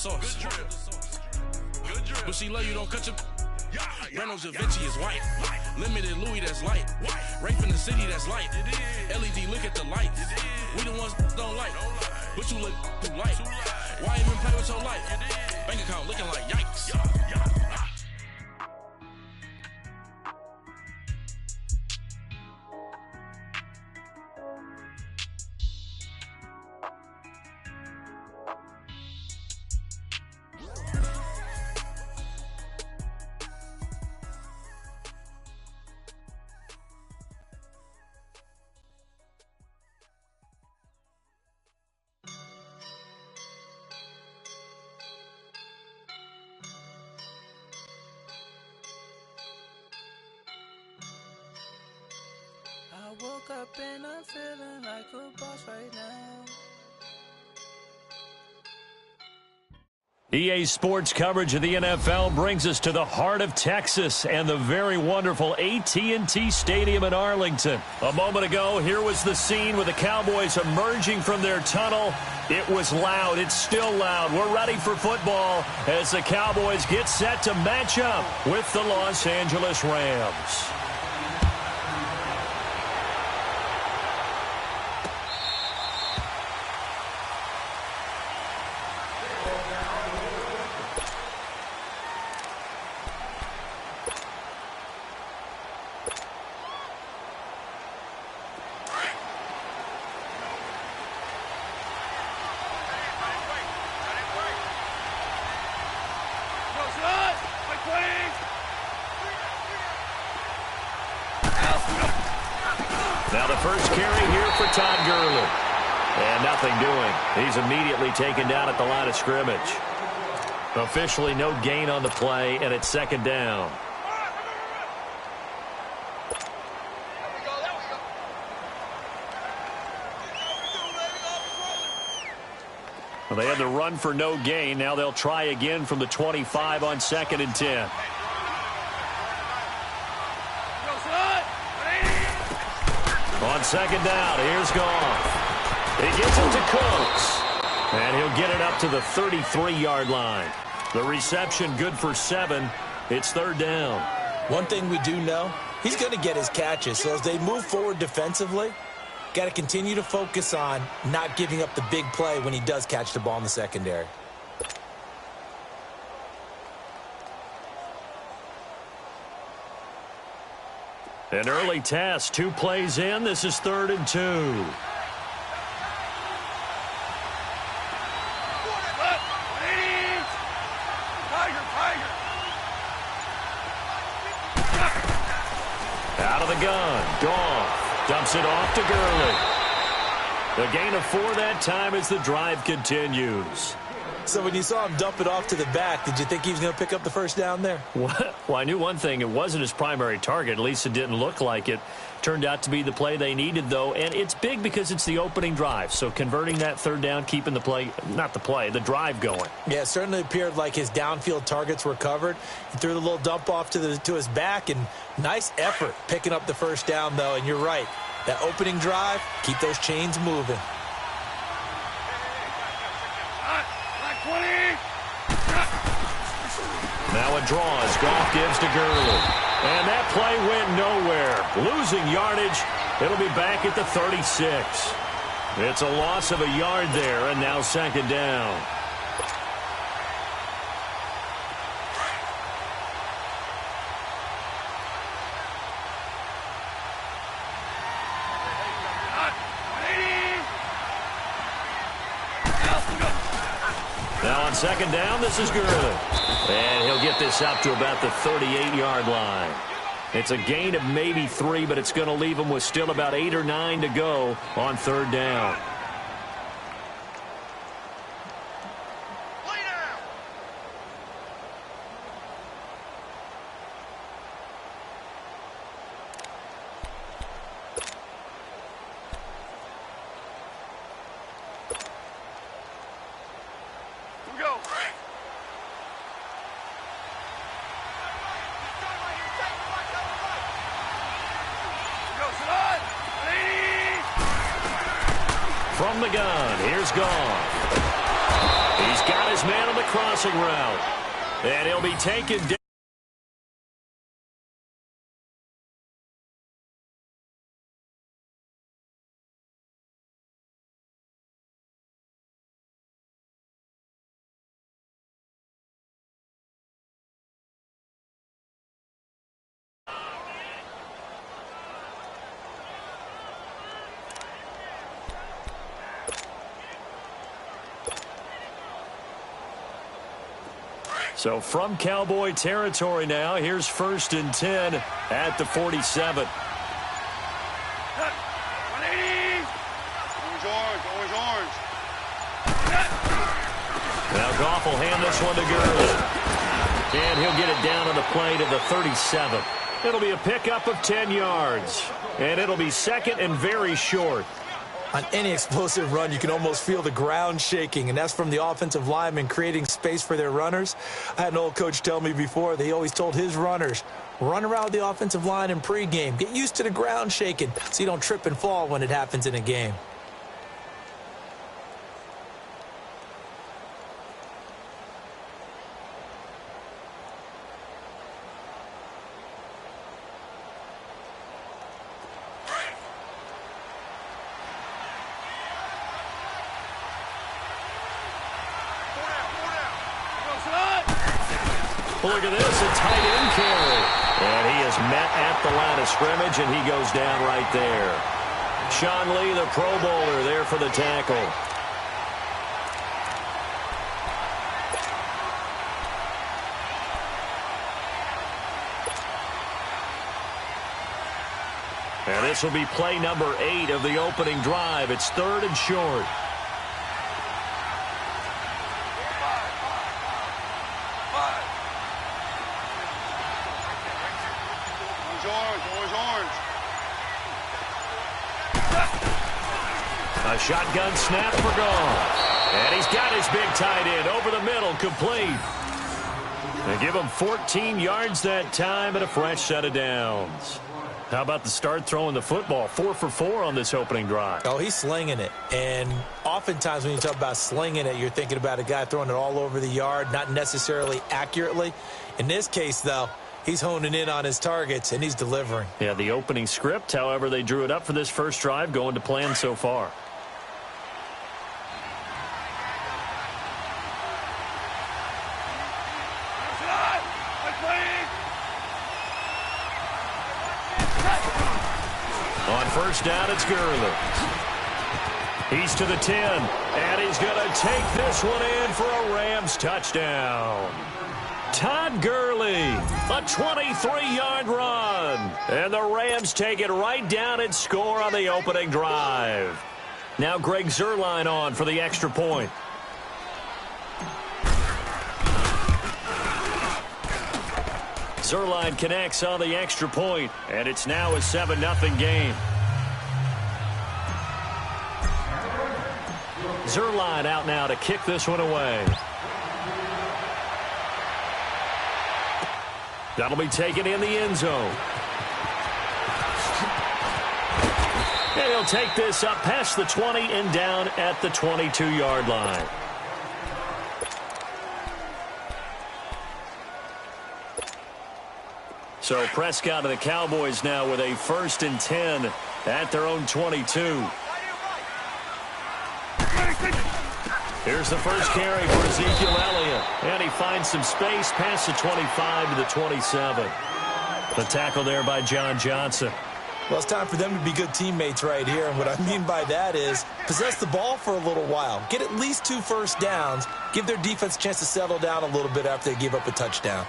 sauce. But she love you, don't cut your... Reynolds Da Vinci is white. Limited Louis, that's light. Rape in the city, that's light. LED, look at the lights. We the ones don't like. But you look too light. Why even play with your life? Bank account looking like yikes. I woke up and I'm feeling like a boss right now. EA Sports coverage of the NFL brings us to the heart of Texas and the very wonderful AT&T Stadium in Arlington. A moment ago, here was the scene with the Cowboys emerging from their tunnel. It was loud. It's still loud. We're ready for football as the Cowboys get set to match up with the Los Angeles Rams. Now the first carry here for Todd Gurley. And nothing doing. He's immediately taken down at the line of scrimmage. Officially no gain on the play, and it's second down. Well, they had the run for no gain. Now they'll try again from the 25 on 2nd and 10. On second down, here's Goff. He gets it to Cooks. And he'll get it up to the 33-yard line. The reception good for 7. It's third down. One thing we do know, he's going to get his catches. So as they move forward defensively, got to continue to focus on not giving up the big play when he does catch the ball in the secondary. An early test, 2 plays in. This is 3rd and 2. Out of the gun, Goff dumps it off to Gurley. A gain of 4 that time as the drive continues. So when you saw him dump it off to the back, did you think he was going to pick up the first down there? Well, I knew one thing. It wasn't his primary target. At least it didn't look like it. Turned out to be the play they needed, though. And it's big because it's the opening drive. So converting that third down, keeping the play, the drive going. Yeah, it certainly appeared like his downfield targets were covered. He threw the little dump off to his back, and nice effort picking up the first down, though. And you're right. That opening drive, keep those chains moving. Now a draw as Goff gives to Gurley. And that play went nowhere. Losing yardage. It'll be back at the 36. It's a loss of a yard there, and now second down. Now on second down, this is Gurley. And he'll get this out to about the 38-yard line. It's a gain of maybe 3, but it's going to leave him with still about 8 or 9 to go on third down. From the gun, here's Goff. He's got his man on the crossing route. And he'll be taken down. So from Cowboy territory now, here's 1st and 10 at the 47. Orange. Now Goff will hand this one to Gurley. And he'll get it down on the play to the 37. It'll be a pickup of 10 yards. And it'll be 2nd and very short. On any explosive run, you can almost feel the ground shaking, and that's from the offensive linemen creating space for their runners. I had an old coach tell me before that he always told his runners, run around the offensive line in pregame. Get used to the ground shaking so you don't trip and fall when it happens in a game. Look at this, a tight end carry. And he is met at the line of scrimmage, and he goes down right there. Sean Lee, the Pro Bowler, there for the tackle. And this will be play number 8 of the opening drive. It's 3rd and short. A shotgun snap for Goff. And he's got his big tight end over the middle, complete. And give him 14 yards that time and a fresh set of downs. How about the start throwing the football? 4 for 4 on this opening drive. Oh, he's slinging it. And oftentimes when you talk about slinging it, you're thinking about a guy throwing it all over the yard, not necessarily accurately. In this case, though, he's honing in on his targets, and he's delivering. Yeah, the opening script, however, they drew it up for this first drive, going to plan so far. On first down, it's Gurley. He's to the 10, and he's going to take this one in for a Rams touchdown. Todd Gurley, a 23-yard run. And the Rams take it right down and score on the opening drive. Now Greg Zuerlein on for the extra point. Zuerlein connects on the extra point, and it's now a 7-0 game. Zuerlein out now to kick this one away. That'll be taken in the end zone. And he'll take this up past the 20 and down at the 22-yard line. So Prescott and the Cowboys now with a 1st and 10 at their own 22. Here's the first carry for Ezekiel Elliott. And he finds some space past the 25 to the 27. The tackle there by John Johnson. Well, it's time for them to be good teammates right here. And what I mean by that is possess the ball for a little while. Get at least 2 first downs. Give their defense a chance to settle down a little bit after they give up a touchdown.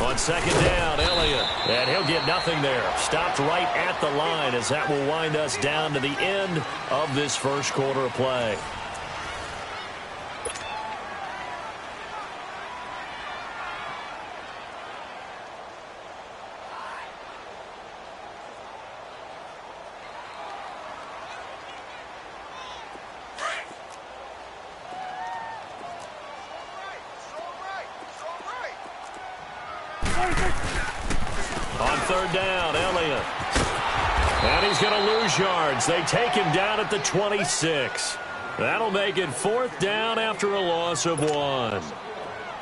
On second down, Elliott. And he'll get nothing there. Stopped right at the line as that will wind us down to the end of this first quarter of play. On third down, Elliott. And he's going to lose yards. They take him down at the 26. That'll make it 4th down after a loss of 1.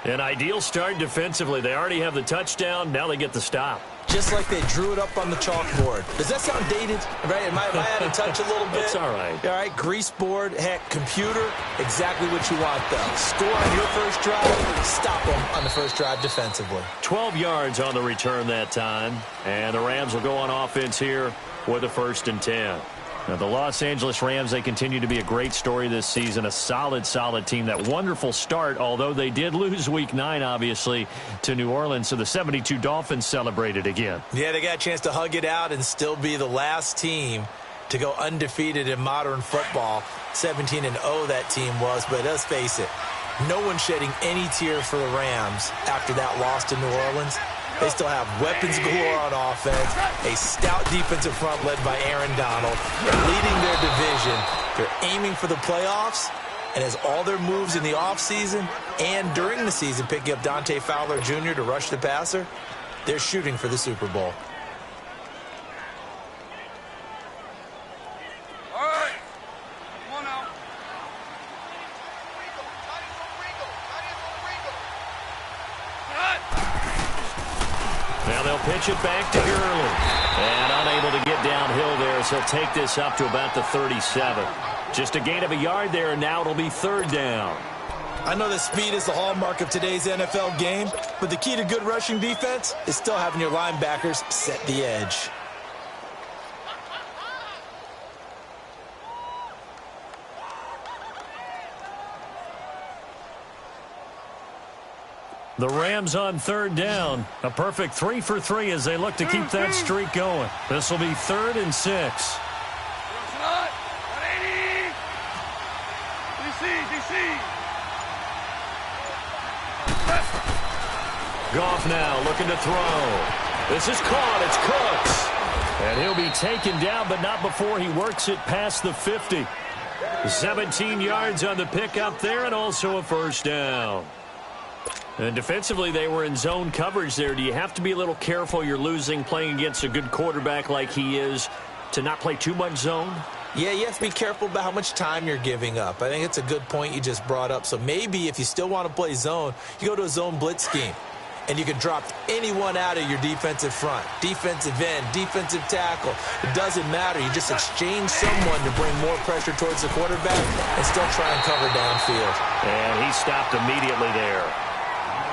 An ideal start defensively. They already have the touchdown. Now they get the stop. Just like they drew it up on the chalkboard. Does that sound dated? Right? Am I out of touch a little bit? It's all right. All right, grease board, heck, computer, exactly what you want, though. Score on your first drive, stop them on the first drive defensively. 12 yards on the return that time. And the Rams will go on offense here with a 1st and 10. Now, the Los Angeles Rams, they continue to be a great story this season. A solid team. That wonderful start, although they did lose Week 9, obviously, to New Orleans. So the 72 Dolphins celebrated again. Yeah, they got a chance to hug it out and still be the last team to go undefeated in modern football. 17-0 that team was, but let's face it, no one shedding any tear for the Rams after that loss to New Orleans. They still have weapons galore on offense, a stout defensive front led by Aaron Donald. They're leading their division. They're aiming for the playoffs, and as all their moves in the offseason and during the season, picking up Dante Fowler Jr. to rush the passer, they're shooting for the Super Bowl. Now they'll pitch it back to Gurley. And unable to get downhill there, so he'll take this up to about the 37. Just a gain of a yard there, and now it'll be 3rd down. I know that speed is the hallmark of today's NFL game, but the key to good rushing defense is still having your linebackers set the edge. The Rams on 3rd down. A perfect 3 for 3 as they look to keep that streak going. This will be 3rd and 6. Goff now looking to throw. This is caught. It's Cooks. And he'll be taken down, but not before he works it past the 50. 17 yards on the pickup there, and also a 1st down. And defensively, they were in zone coverage there. Do you have to be a little careful? You're losing playing against a good quarterback like he is to not play too much zone? Yeah, you have to be careful about how much time you're giving up. I think it's a good point you just brought up. So maybe if you still want to play zone, you go to a zone blitz scheme. And you can drop anyone out of your defensive front. Defensive end, defensive tackle. It doesn't matter. You just exchange someone to bring more pressure towards the quarterback and still try and cover downfield. And he stopped immediately there.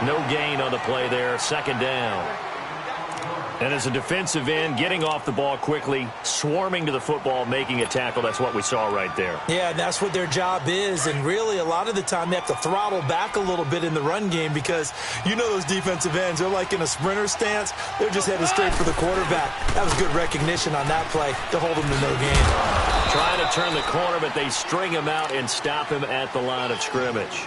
No gain on the play there. 2nd down. And as a defensive end, getting off the ball quickly, swarming to the football, making a tackle. That's what we saw right there. Yeah, and that's what their job is. And really, a lot of the time, they have to throttle back a little bit in the run game because you know those defensive ends, they're like in a sprinter stance. They're just headed straight for the quarterback. That was good recognition on that play to hold him to no gain. Trying to turn the corner, but they string him out and stop him at the line of scrimmage.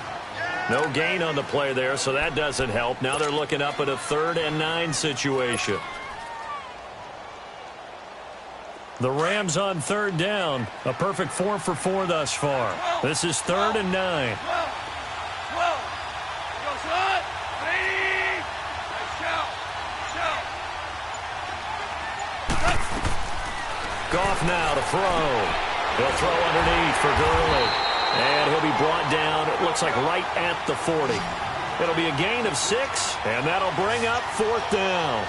No gain on the play there, so that doesn't help. Now they're looking up at a 3rd and 9 situation. The Rams on 3rd down. A perfect 4 for 4 thus far. This is 3rd and 9. Goff now to throw. He'll throw underneath for Gurley. And he'll be brought down, it looks like right at the 40. It'll be a gain of 6, and that'll bring up 4th down.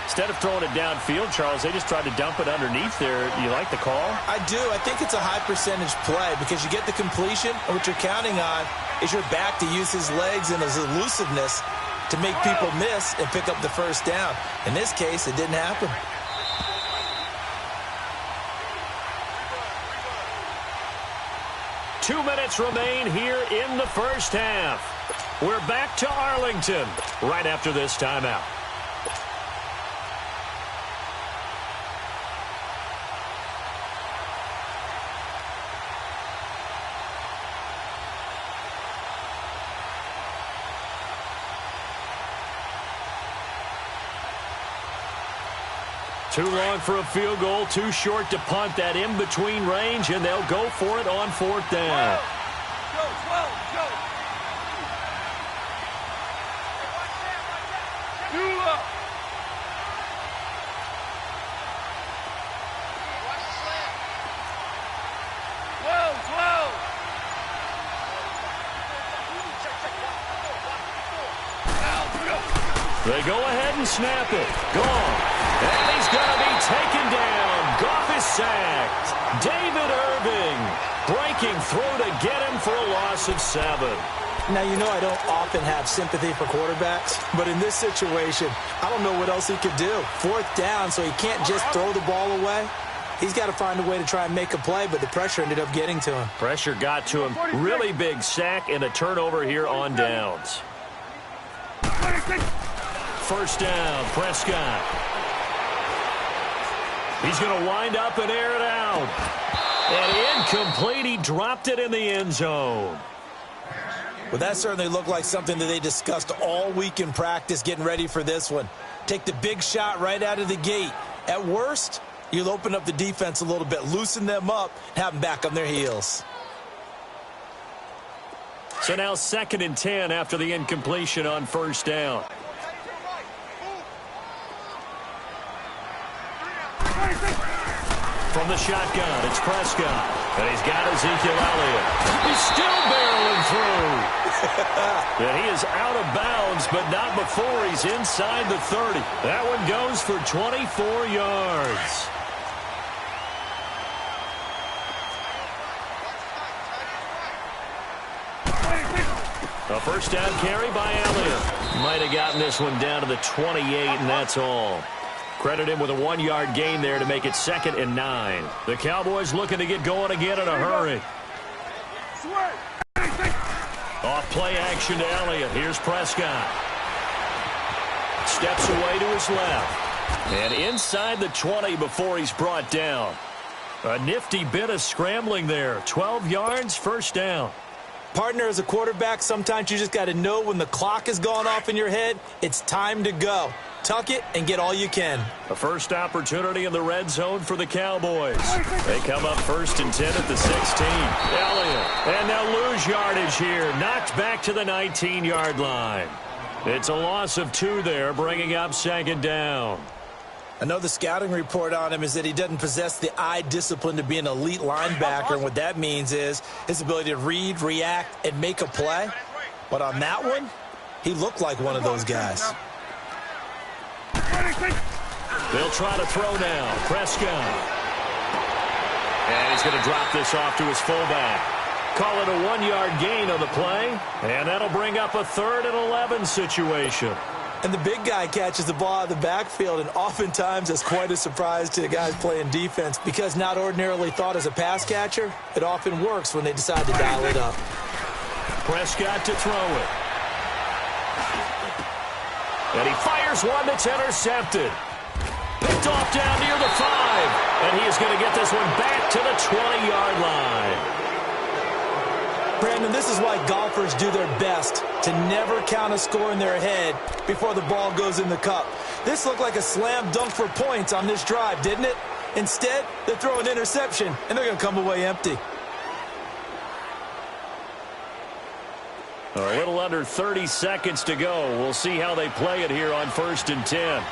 Instead of throwing it downfield, Charles, they just tried to dump it underneath there. You like the call? I do. I think it's a high-percentage play because you get the completion, and what you're counting on is your back to use his legs and his elusiveness to make people miss and pick up the 1st down. In this case, it didn't happen. Two minutes remain here in the 1st half. We're back to Arlington right after this timeout. Too long for a field goal, too short to punt that in-between range, and they'll go for it on 4th down. They go ahead and snap it. Gone. And he's going to be taken down. Goff is sacked. David Irving breaking through to get him for a loss of 7. Now, you know I don't often have sympathy for quarterbacks, but in this situation, I don't know what else he could do. 4th down, so he can't just throw the ball away. He's got to find a way to try and make a play, but the pressure ended up getting to him. Pressure got to him. Really big sack and a turnover here on downs. 1st down, Prescott. He's going to wind up and air it out. And incomplete. He dropped it in the end zone. Well, that certainly looked like something that they discussed all week in practice getting ready for this one. Take the big shot right out of the gate. At worst, you'll open up the defense a little bit, loosen them up, and have them back on their heels. So now 2nd and 10 after the incompletion on 1st down. From the shotgun, it's Prescott. And he's got Ezekiel Elliott. He's still barreling through. And he is out of bounds, but not before he's inside the 30. That one goes for 24 yards. A 1st down carry by Elliott. Might have gotten this one down to the 28, and that's all. Credit him with a 1-yard gain there to make it 2nd and 9. The Cowboys looking to get going again in a hurry. Off play action to Elliott. Here's Prescott. Steps away to his left. And inside the 20 before he's brought down. A nifty bit of scrambling there. 12 yards, 1st down. Partner, as a quarterback, sometimes you just got to know when the clock has gone off in your head, it's time to go. Tuck it and get all you can. A first opportunity in the red zone for the Cowboys. They come up 1st and 10 at the 16. Elliott. And they'll lose yardage here. Knocked back to the 19-yard line. It's a loss of 2 there, bringing up 2nd down. I know the scouting report on him is that he doesn't possess the eye discipline to be an elite linebacker, and what that means is his ability to read, react, and make a play. But on that one, he looked like one of those guys. They'll try to throw now. Prescott. And he's going to drop this off to his fullback. Call it a 1-yard gain on the play, and that'll bring up a 3rd and 11 situation. And the big guy catches the ball out of the backfield, and oftentimes it's quite a surprise to the guys playing defense because not ordinarily thought as a pass catcher, it often works when they decide to dial it up. Prescott to throw it. And he fires one that's intercepted. Picked off down near the 5. And he is going to get this one back to the 20-yard line. Brandon, this is why golfers do their best to never count a score in their head before the ball goes in the cup. This looked like a slam dunk for points on this drive, didn't it? Instead, they throw an interception, and they're going to come away empty. A little under 30 seconds to go. We'll see how they play it here on 1st and 10.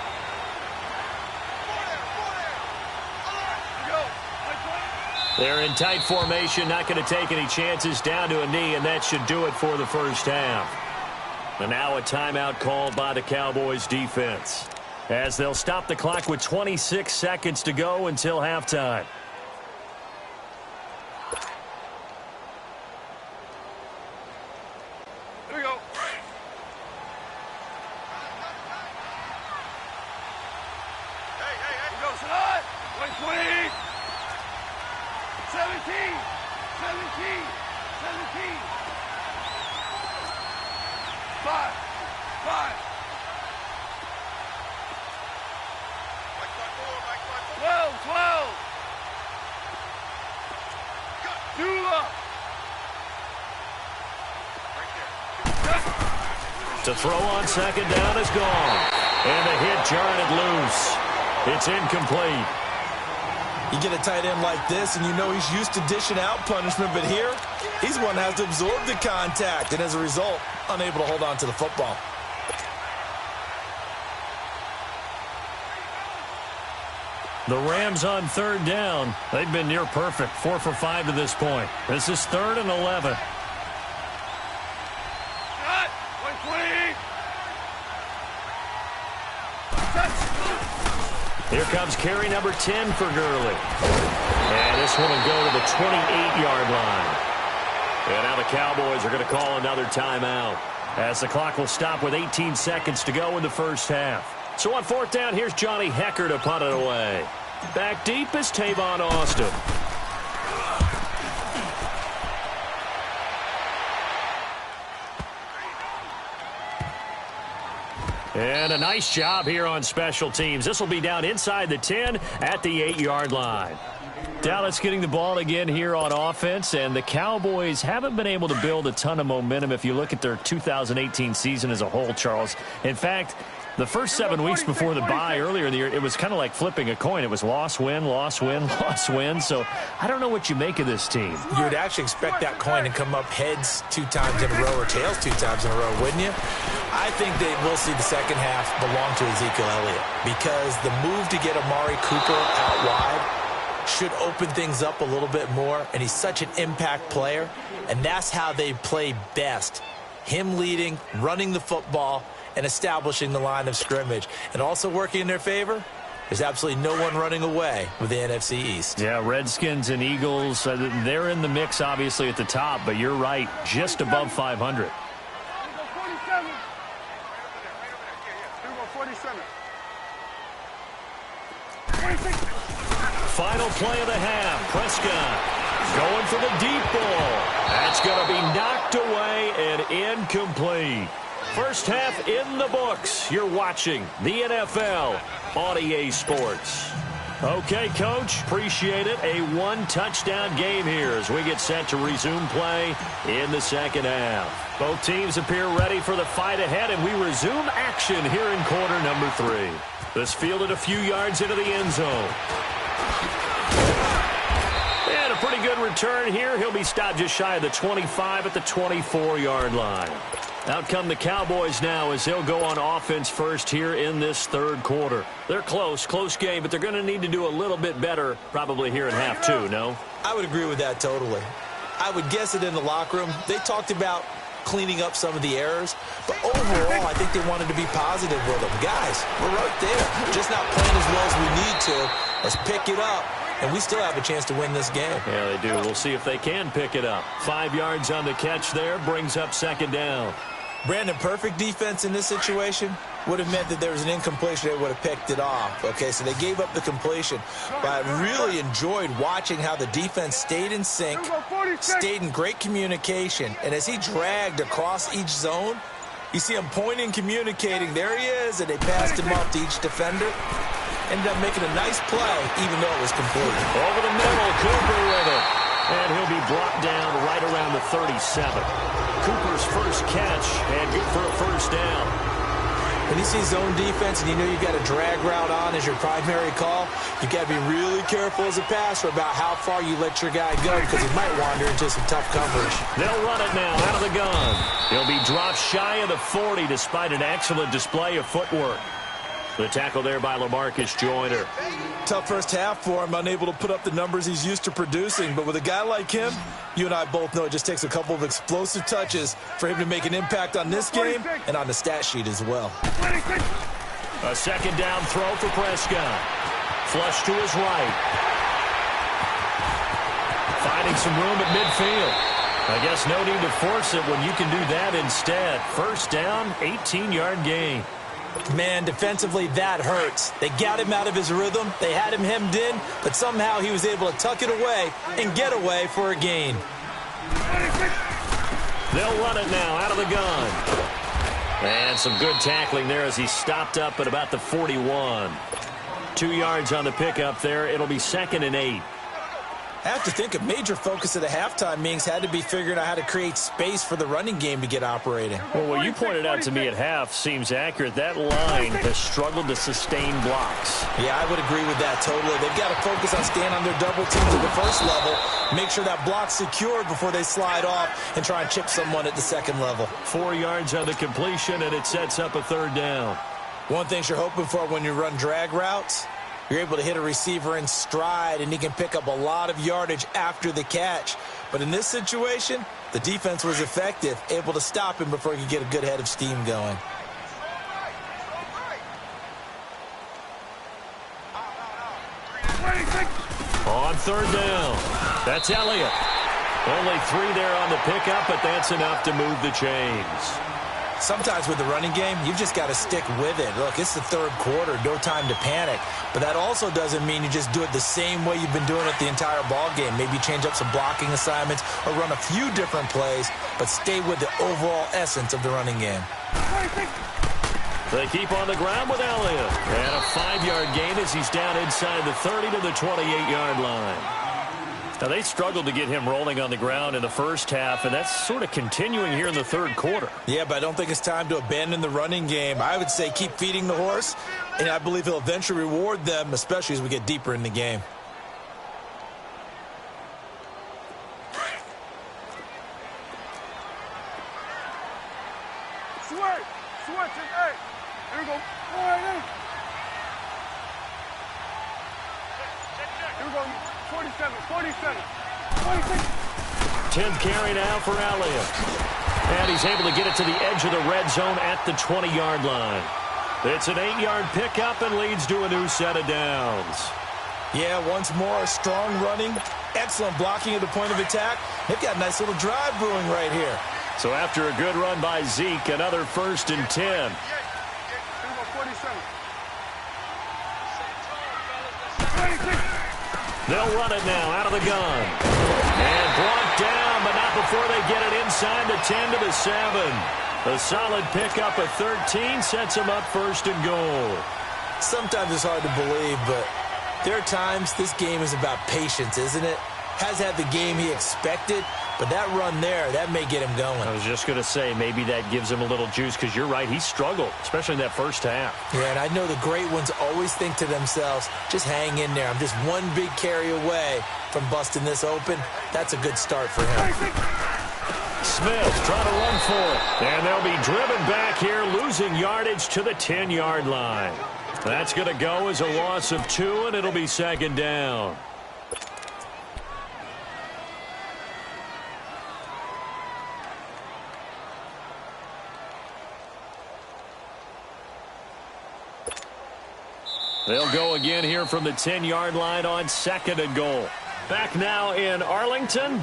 They're in tight formation, not going to take any chances, down to a knee, and that should do it for the 1st half. And now a timeout called by the Cowboys defense, as they'll stop the clock with 26 seconds to go until halftime. Here we go. Hey, go, Sanad. 20. 17. 5. Mike 12. Dula. To throw on 2nd down is gone. And the hit jarred it loose. It's incomplete. You get a tight end like this, and you know he's used to dishing out punishment, but here, he's the one that has to absorb the contact, and as a result, unable to hold on to the football. The Rams on 3rd down. They've been near perfect, 4 for 5 to this point. This is 3rd and 11. Shot. 120. Here comes carry number 10 for Gurley. And this one will go to the 28-yard line. And now the Cowboys are going to call another timeout, as the clock will stop with 18 seconds to go in the first half. So on fourth down, here's Johnny Hecker to punt it away. Back deep is Tavon Austin. And a nice job here on special teams. This will be down inside the 10 at the 8-yard line. Dallas getting the ball again here on offense, and the Cowboys haven't been able to build a ton of momentum if you look at their 2018 season as a whole, Charles. In fact, the first 7 weeks before the bye earlier in the year, it was kind of like flipping a coin. It was loss, win, loss, win, loss, win. So I don't know what you make of this team. You would actually expect that coin to come up heads 2 times in a row or tails 2 times in a row, wouldn't you? I think they will see the second half belong to Ezekiel Elliott, because the move to get Amari Cooper out wide should open things up a little bit more, and he's such an impact player, and that's how they play best. Him leading, running the football, and establishing the line of scrimmage. And also working in their favor, there's absolutely no one running away with the NFC East. Yeah, Redskins and Eagles, they're in the mix, obviously, at the top, but you're right, just above 500. 47. Final play of the half. Prescott going for the deep ball. That's going to be knocked away and incomplete. First half in the books. You're watching the NFL on EA Sports. Okay, Coach, appreciate it. A 1-touchdown game here as we get set to resume play in the second half. Both teams appear ready for the fight ahead, and we resume action here in quarter number 3. This fielded a few yards into the end zone. And a pretty good return here. He'll be stopped just shy of the 25 at the 24-yard line. Out come the Cowboys now as they'll go on offense first here in this third quarter. They're close game, but they're going to need to do a little bit better probably here in half 2, no? I would agree with that totally. I would guess it in the locker room. They talked about cleaning up some of the errors, but overall, I think they wanted to be positive with them. Guys, we're right there. Just not playing as well as we need to. Let's pick it up, and we still have a chance to win this game. Yeah, they do. We'll see if they can pick it up. 5 yards on the catch there, brings up second down. Brandon, perfect defense in this situation would have meant that there was an incompletion. They would have picked it off. Okay, so they gave up the completion. But I really enjoyed watching how the defense stayed in sync, stayed in great communication. And as he dragged across each zone, you see him pointing, communicating. There he is, and they passed him off to each defender. Ended up making a nice play, even though it was complete. Over the middle, Cooper with it. And he'll be brought down right around the 37. Cooper's first catch, and good for a first down. When you see zone defense and you know you've got a drag route on as your primary call, you've got to be really careful as a passer about how far you let your guy go, because he might wander into some tough coverage. They'll run it now out of the gun. He'll be dropped shy of the 40 despite an excellent display of footwork. The tackle there by LaMarcus Joyner. Tough first half for him, unable to put up the numbers he's used to producing. But with a guy like him, you and I both know it just takes a couple of explosive touches for him to make an impact on this game and on the stat sheet as well. A second down throw for Prescott. Flush to his right. Finding some room at midfield. I guess no need to force it when you can do that instead. First down, 18-yard gain. Man, defensively, that hurts. They got him out of his rhythm. They had him hemmed in, but somehow he was able to tuck it away and get away for a gain. They'll run it now out of the gun. And some good tackling there as he stopped up at about the 41. 2 yards on the pickup there. It'll be 2nd and 8. I have to think a major focus of the halftime meetings had to be figuring out how to create space for the running game to get operating. Well, what you pointed out to me at half seems accurate. That line has struggled to sustain blocks. Yeah, I would agree with that totally. They've got to focus on staying on their double teams at the first level, make sure that block's secured before they slide off and try and chip someone at the second level. 4 yards on the completion, and it sets up a third down. One thing you're hoping for when you run drag routes, you're able to hit a receiver in stride, and he can pick up a lot of yardage after the catch. But in this situation, the defense was effective, able to stop him before he could get a good head of steam going. third down. That's Elliott. Only 3 there on the pickup, but that's enough to move the chains. Sometimes with the running game, you've just got to stick with it. Look, it's the third quarter, no time to panic. But that also doesn't mean you just do it the same way you've been doing it the entire ball game. Maybe change up some blocking assignments or run a few different plays, but stay with the overall essence of the running game. They keep on the ground with Elliott. And a 5-yard gain as he's down inside the 30 to the 28-yard line. Now, they struggled to get him rolling on the ground in the first half, and that's sort of continuing here in the third quarter. Yeah, but I don't think it's time to abandon the running game. I would say keep feeding the horse, and I believe he'll eventually reward them, especially as we get deeper in the game. Switch it, hey. Here we go. All right, hey. Here we go. 47, 47, 46. 10th carry now for Elliott. And he's able to get it to the edge of the red zone at the 20-yard line. It's an 8-yard pickup and leads to a new set of downs. Yeah, once more, strong running, excellent blocking at the point of attack. They've got a nice little drive brewing right here. So after a good run by Zeke, another 1st and 10. They'll run it now out of the gun. And brought down, but not before they get it inside the 10 to the 7. A solid pickup of 13 sets them up 1st and goal. Sometimes it's hard to believe, but there are times this game is about patience, isn't it? Has had the game he expected, but that run there, that may get him going. I was just going to say, maybe that gives him a little juice, because you're right, he struggled, especially in that first half. Yeah, and I know the great ones always think to themselves, just hang in there. I'm just one big carry away from busting this open. That's a good start for him. Smith trying to run for it. And they'll be driven back here, losing yardage to the 10-yard line. That's going to go as a loss of 2, and it'll be 2nd down. They'll go again here from the 10-yard line on 2nd and goal. Back now in Arlington.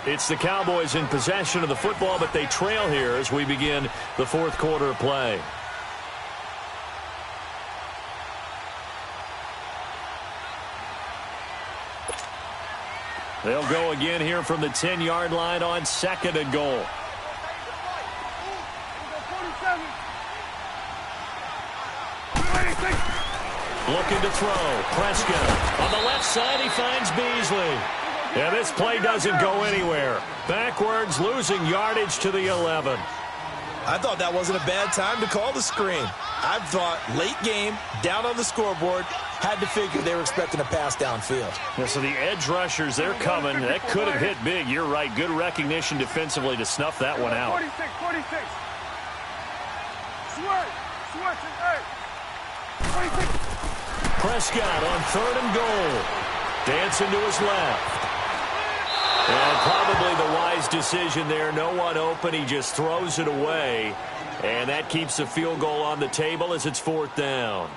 It's the Cowboys in possession of the football, but they trail here as we begin the 4th quarter of play. They'll go again here from the 10-yard line on 2nd and goal. Looking to throw. Prescott on the left side. He finds Beasley. And this play doesn't go anywhere. Backwards, losing yardage to the 11. I thought that wasn't a bad time to call the screen. I thought late game, down on the scoreboard, had to figure they were expecting a pass downfield. Yeah, so the edge rushers, they're coming. That could have hit big. You're right. Good recognition defensively to snuff that one out. 46, 46. Switch, hey. 46. Prescott on 3rd and goal. Dancing to his left. And probably the wise decision there. No one open. He just throws it away. And that keeps the field goal on the table as it's 4th down.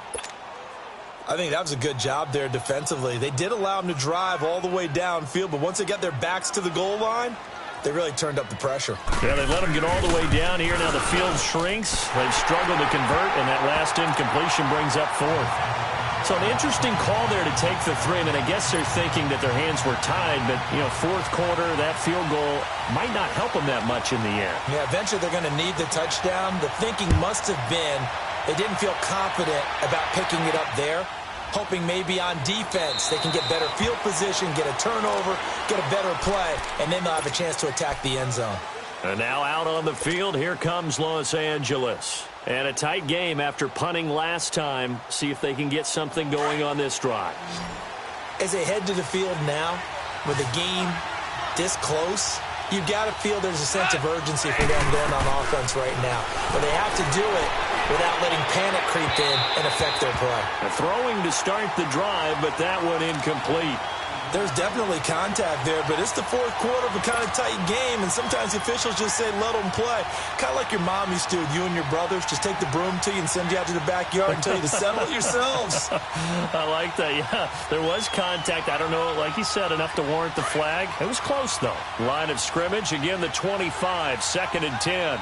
I think that was a good job there defensively. They did allow him to drive all the way downfield, but once they got their backs to the goal line, they really turned up the pressure. Yeah, they let him get all the way down here. Now the field shrinks. They've struggled to convert, and that last incompletion brings up 4th. So an interesting call there to take the 3. I mean, I guess they're thinking that their hands were tied, but, 4th quarter, that field goal might not help them that much in the end. Yeah, eventually they're going to need the touchdown. The thinking must have been they didn't feel confident about picking it up there, hoping maybe on defense they can get better field position, get a turnover, get a better play, and then they'll have a chance to attack the end zone. And now out on the field, here comes Los Angeles. And a tight game after punting last time. See if they can get something going on this drive. As they head to the field now, with the game this close, you've got to feel there's a sense of urgency for them going on offense right now. But they have to do it without letting panic creep in and affect their play. Throwing to start the drive, but that one incomplete. There's definitely contact there, but it's the fourth quarter of a kind of tight game, and sometimes the officials just say, let them play. Kind of like your mom used to with you and your brothers. Just take the broom to you and send you out to the backyard and tell you to settle it yourselves. I like that, yeah. There was contact. I don't know, like you said, enough to warrant the flag. It was close, though. Line of scrimmage, again, the 25, 2nd and 10.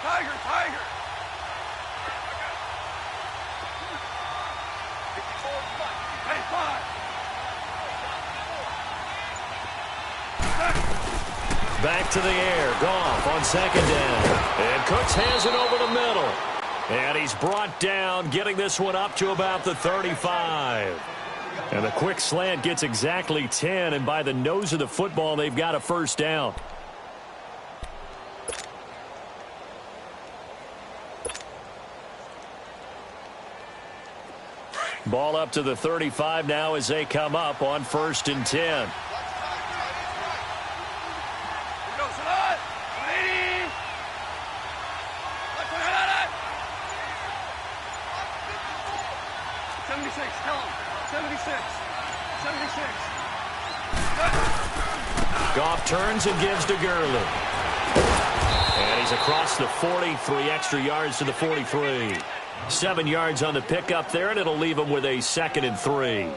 Tiger! Hey, 5! Back to the air. Goff on 2nd down. And Cooks has it over the middle. And he's brought down, getting this one up to about the 35. And the quick slant gets exactly 10, and by the nose of the football, they've got a first down. Ball up to the 35 now as they come up on 1st and 10. Goff turns and gives to Gurley. And he's across the 40, 3 extra yards to the 43. 7 yards on the pickup there, and it'll leave him with a 2nd and 3.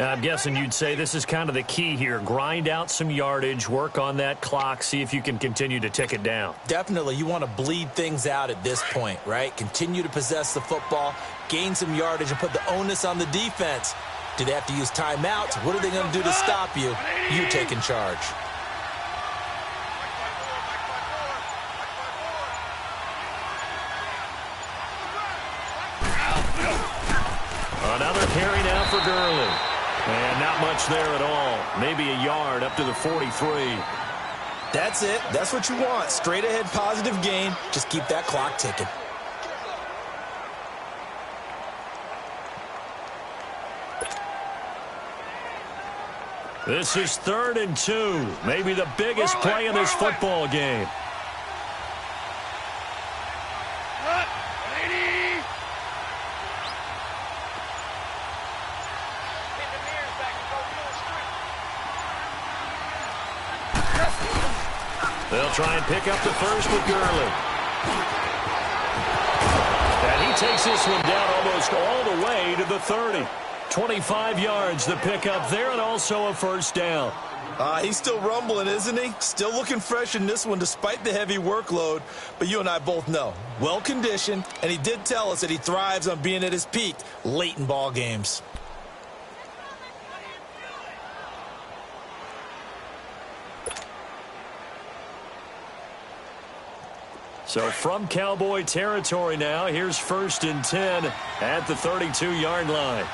I'm guessing you'd say this is kind of the key here. Grind out some yardage, work on that clock, see if you can continue to tick it down. Definitely. You want to bleed things out at this point, right? Continue to possess the football, gain some yardage, and put the onus on the defense. Do they have to use timeouts? What are they going to do to stop you? You taking charge. Another carry now for Gurley. And not much there at all. Maybe a yard up to the 43. That's it. That's what you want. Straight ahead positive gain. Just keep that clock ticking. This is 3rd and 2. Maybe the biggest play in this football game. They'll try and pick up the first with Gurley. And he takes this one down almost all the way to the 30. 25 yards the pickup there, and also a first down. He's still rumbling, isn't he? Still looking fresh in this one despite the heavy workload. But you and I both know, well-conditioned, and he did tell us that he thrives on being at his peak late in ball games. So from Cowboy territory now, here's 1st and 10 at the 32-yard line.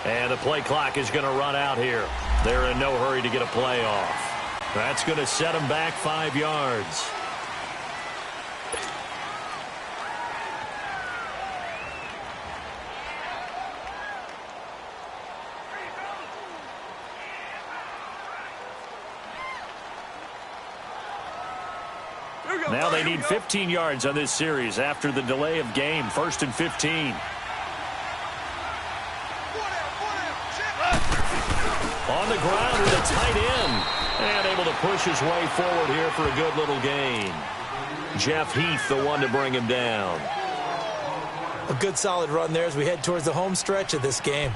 And the play clock is going to run out here. They're in no hurry to get a play off. That's going to set them back 5 yards. Now they need 15 yards on this series after the delay of game. 1st and 15. On the ground with a tight end. And able to push his way forward here for a good little gain. Jeff Heath, the one to bring him down. A good solid run there as we head towards the home stretch of this game.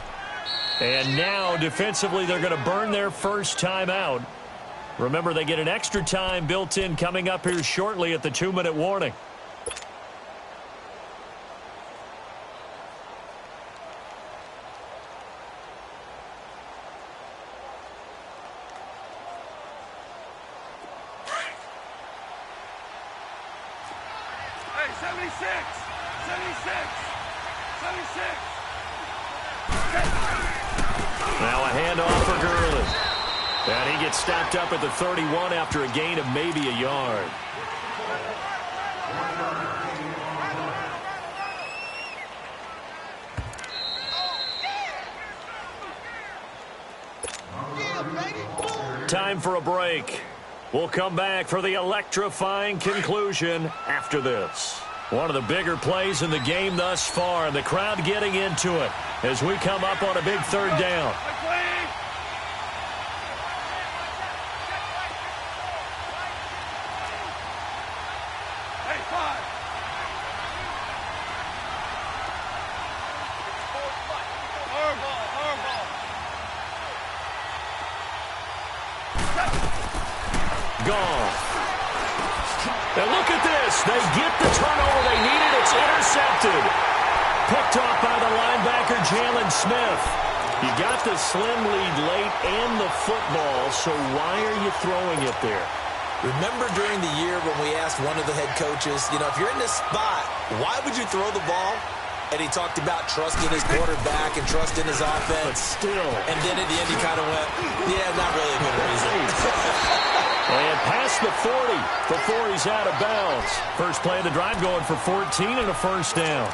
And now defensively they're going to burn their first time out. Remember, they get an extra time built in coming up here shortly at the 2-minute warning. Hey, 76! 76! 76! Now a handoff for Gurley. And he gets stopped up at the 31 after a gain of maybe a yard. Time for a break. We'll come back for the electrifying conclusion after this. One of the bigger plays in the game thus far, and the crowd getting into it as we come up on a big third down. Gone. And look at this. They get the turnover they needed. It's intercepted. Picked off by the linebacker, Jalen Smith. You got the slim lead late and the football, so why are you throwing it there? Remember during the year when we asked one of the head coaches, you know, if you're in this spot, why would you throw the ball? And he talked about trusting his quarterback and trusting his offense. But still. And then at the end he kind of went, yeah, not really a good reason. And past the 40 before he's out of bounds. First play of the drive going for 14 and a first down.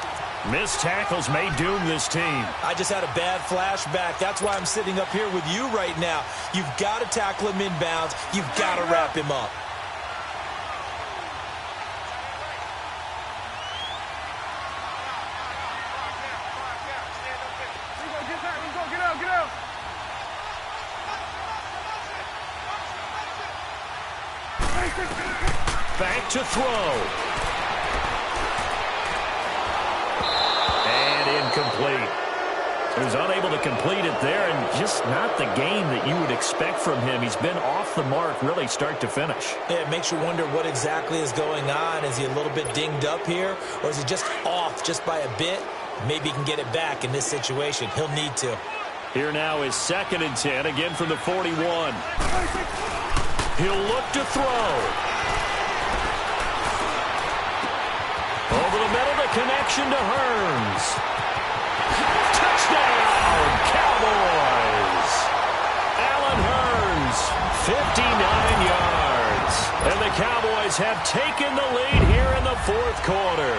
Missed tackles may doom this team. I just had a bad flashback. That's why I'm sitting up here with you right now. You've got to tackle him inbounds. You've got to wrap him up. Back to throw. And incomplete. He was unable to complete it there, and just not the game that you would expect from him. He's been off the mark really start to finish. Yeah, it makes you wonder what exactly is going on. Is he a little bit dinged up here, or is he just off just by a bit? Maybe he can get it back in this situation. He'll need to. Here now is 2nd and 10, again from the 41. He'll look to throw. Over the middle, the connection to Hearns. Touchdown, Cowboys! Allen Hearns, 59 yards. And the Cowboys have taken the lead here in the fourth quarter.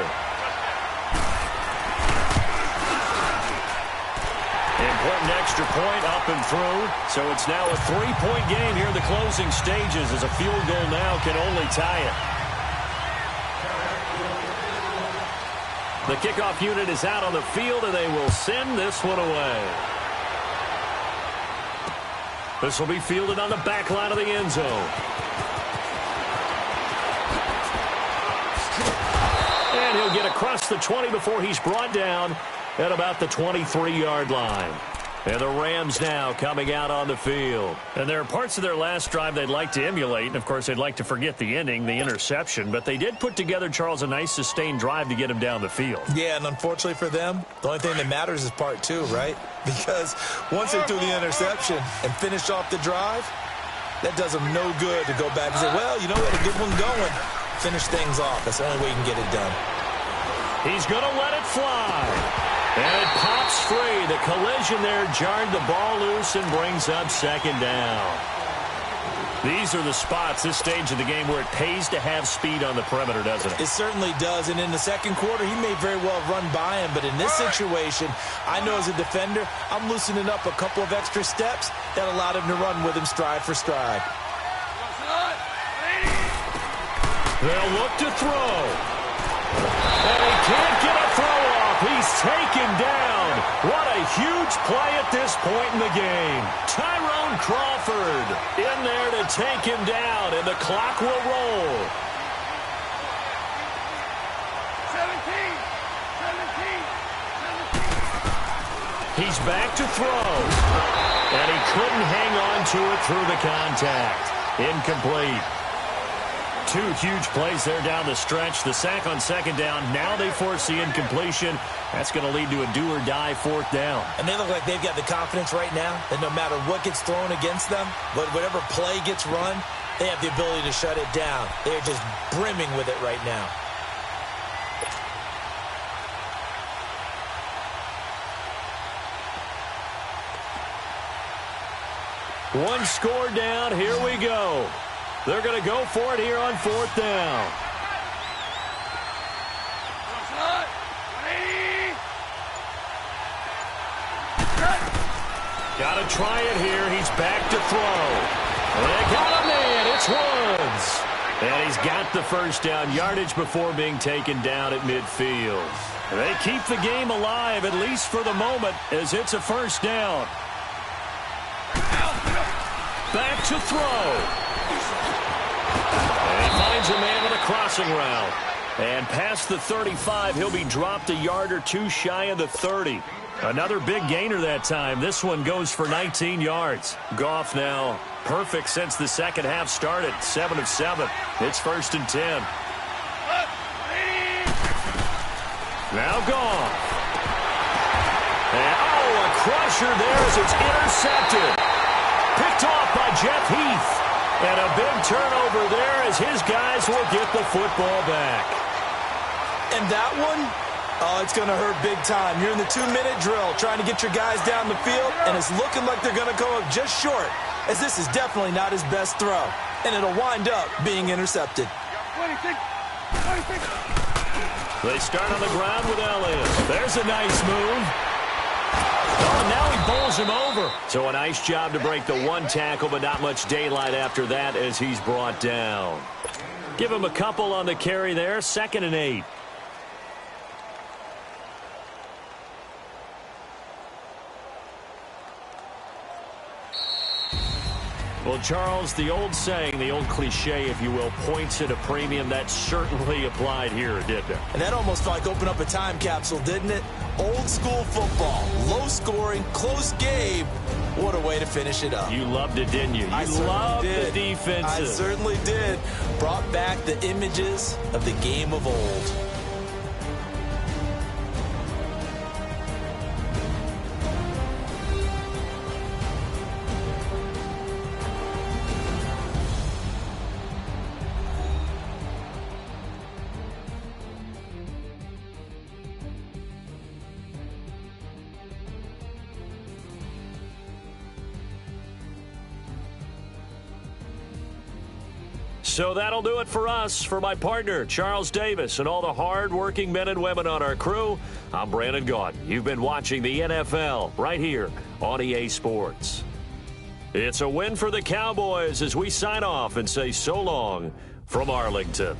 Important extra point up and through. So it's now a 3-point game here in the closing stages as a field goal now can only tie it. The kickoff unit is out on the field, and they will send this one away. This will be fielded on the back line of the end zone. And he'll get across the 20 before he's brought down at about the 23-yard line. And the Rams now coming out on the field. And there are parts of their last drive they'd like to emulate. And, of course, they'd like to forget the ending, the interception. But they did put together, Charles, a nice sustained drive to get him down the field. Yeah, and unfortunately for them, the only thing that matters is part 2, right? Because once they threw the interception and finished off the drive, that does them no good to go back and say, well, you know, we had a good one going. Finish things off. That's the only way you can get it done. He's going to let it fly. And it pops free. The collision there jarred the ball loose and brings up 2nd down. These are the spots, this stage of the game, where it pays to have speed on the perimeter, doesn't it? It certainly does. And in the second quarter, he may very well run by him. But in this situation, I know as a defender, I'm loosening up a couple of extra steps that allowed him to run with him stride for stride. They'll look to throw. And he can't get a throw off. He's taken down. What a huge play at this point in the game. Tyrone Crawford in there to take him down, and the clock will roll. 17. He's back to throw. And he couldn't hang on to it through the contact. Incomplete. 2 huge plays there down the stretch. The sack on 2nd down. Now they force the incompletion. That's going to lead to a do-or-die 4th down. And they look like they've got the confidence right now that no matter what gets thrown against them, but whatever play gets run, they have the ability to shut it down. They're just brimming with it right now. One score down. Here we go. They're going to go for it here on 4th down. Got to try it here. He's back to throw. They got him in. It's Woods. And he's got the first down yardage before being taken down at midfield. They keep the game alive, at least for the moment, as it's a first down. Back to throw. And he finds a man with a crossing route. And past the 35, he'll be dropped a yard or two shy of the 30. Another big gainer that time. This one goes for 19 yards. Goff now perfect since the second half started. 7 of 7. It's 1st and 10. Now Goff. And, a crusher there as it's intercepted. Picked off by Jeff Heath. And a big turnover there as his guys will get the football back. And that one, it's going to hurt big time. You're in the 2-minute drill trying to get your guys down the field, and it's looking like they're going to go up just short, as this is definitely not his best throw. And it'll wind up being intercepted. 26. They start on the ground with Elliott. There's a nice move. Oh, and now he bowls him over. So a nice job to break the one tackle, but not much daylight after that as he's brought down. Give him a couple on the carry there. 2nd and 8. Well, Charles, the old saying, the old cliche, if you will, points at a premium, that certainly applied here, didn't it? And that almost felt like opened up a time capsule, didn't it? Old school football, low scoring, close game. What a way to finish it up. You loved it, didn't you? I You loved the defenses. I certainly did. Brought back the images of the game of old. So that'll do it for us. For my partner, Charles Davis, and all the hard-working men and women on our crew, I'm Brandon Gaudin. You've been watching the NFL right here on EA Sports. It's a win for the Cowboys as we sign off and say so long from Arlington.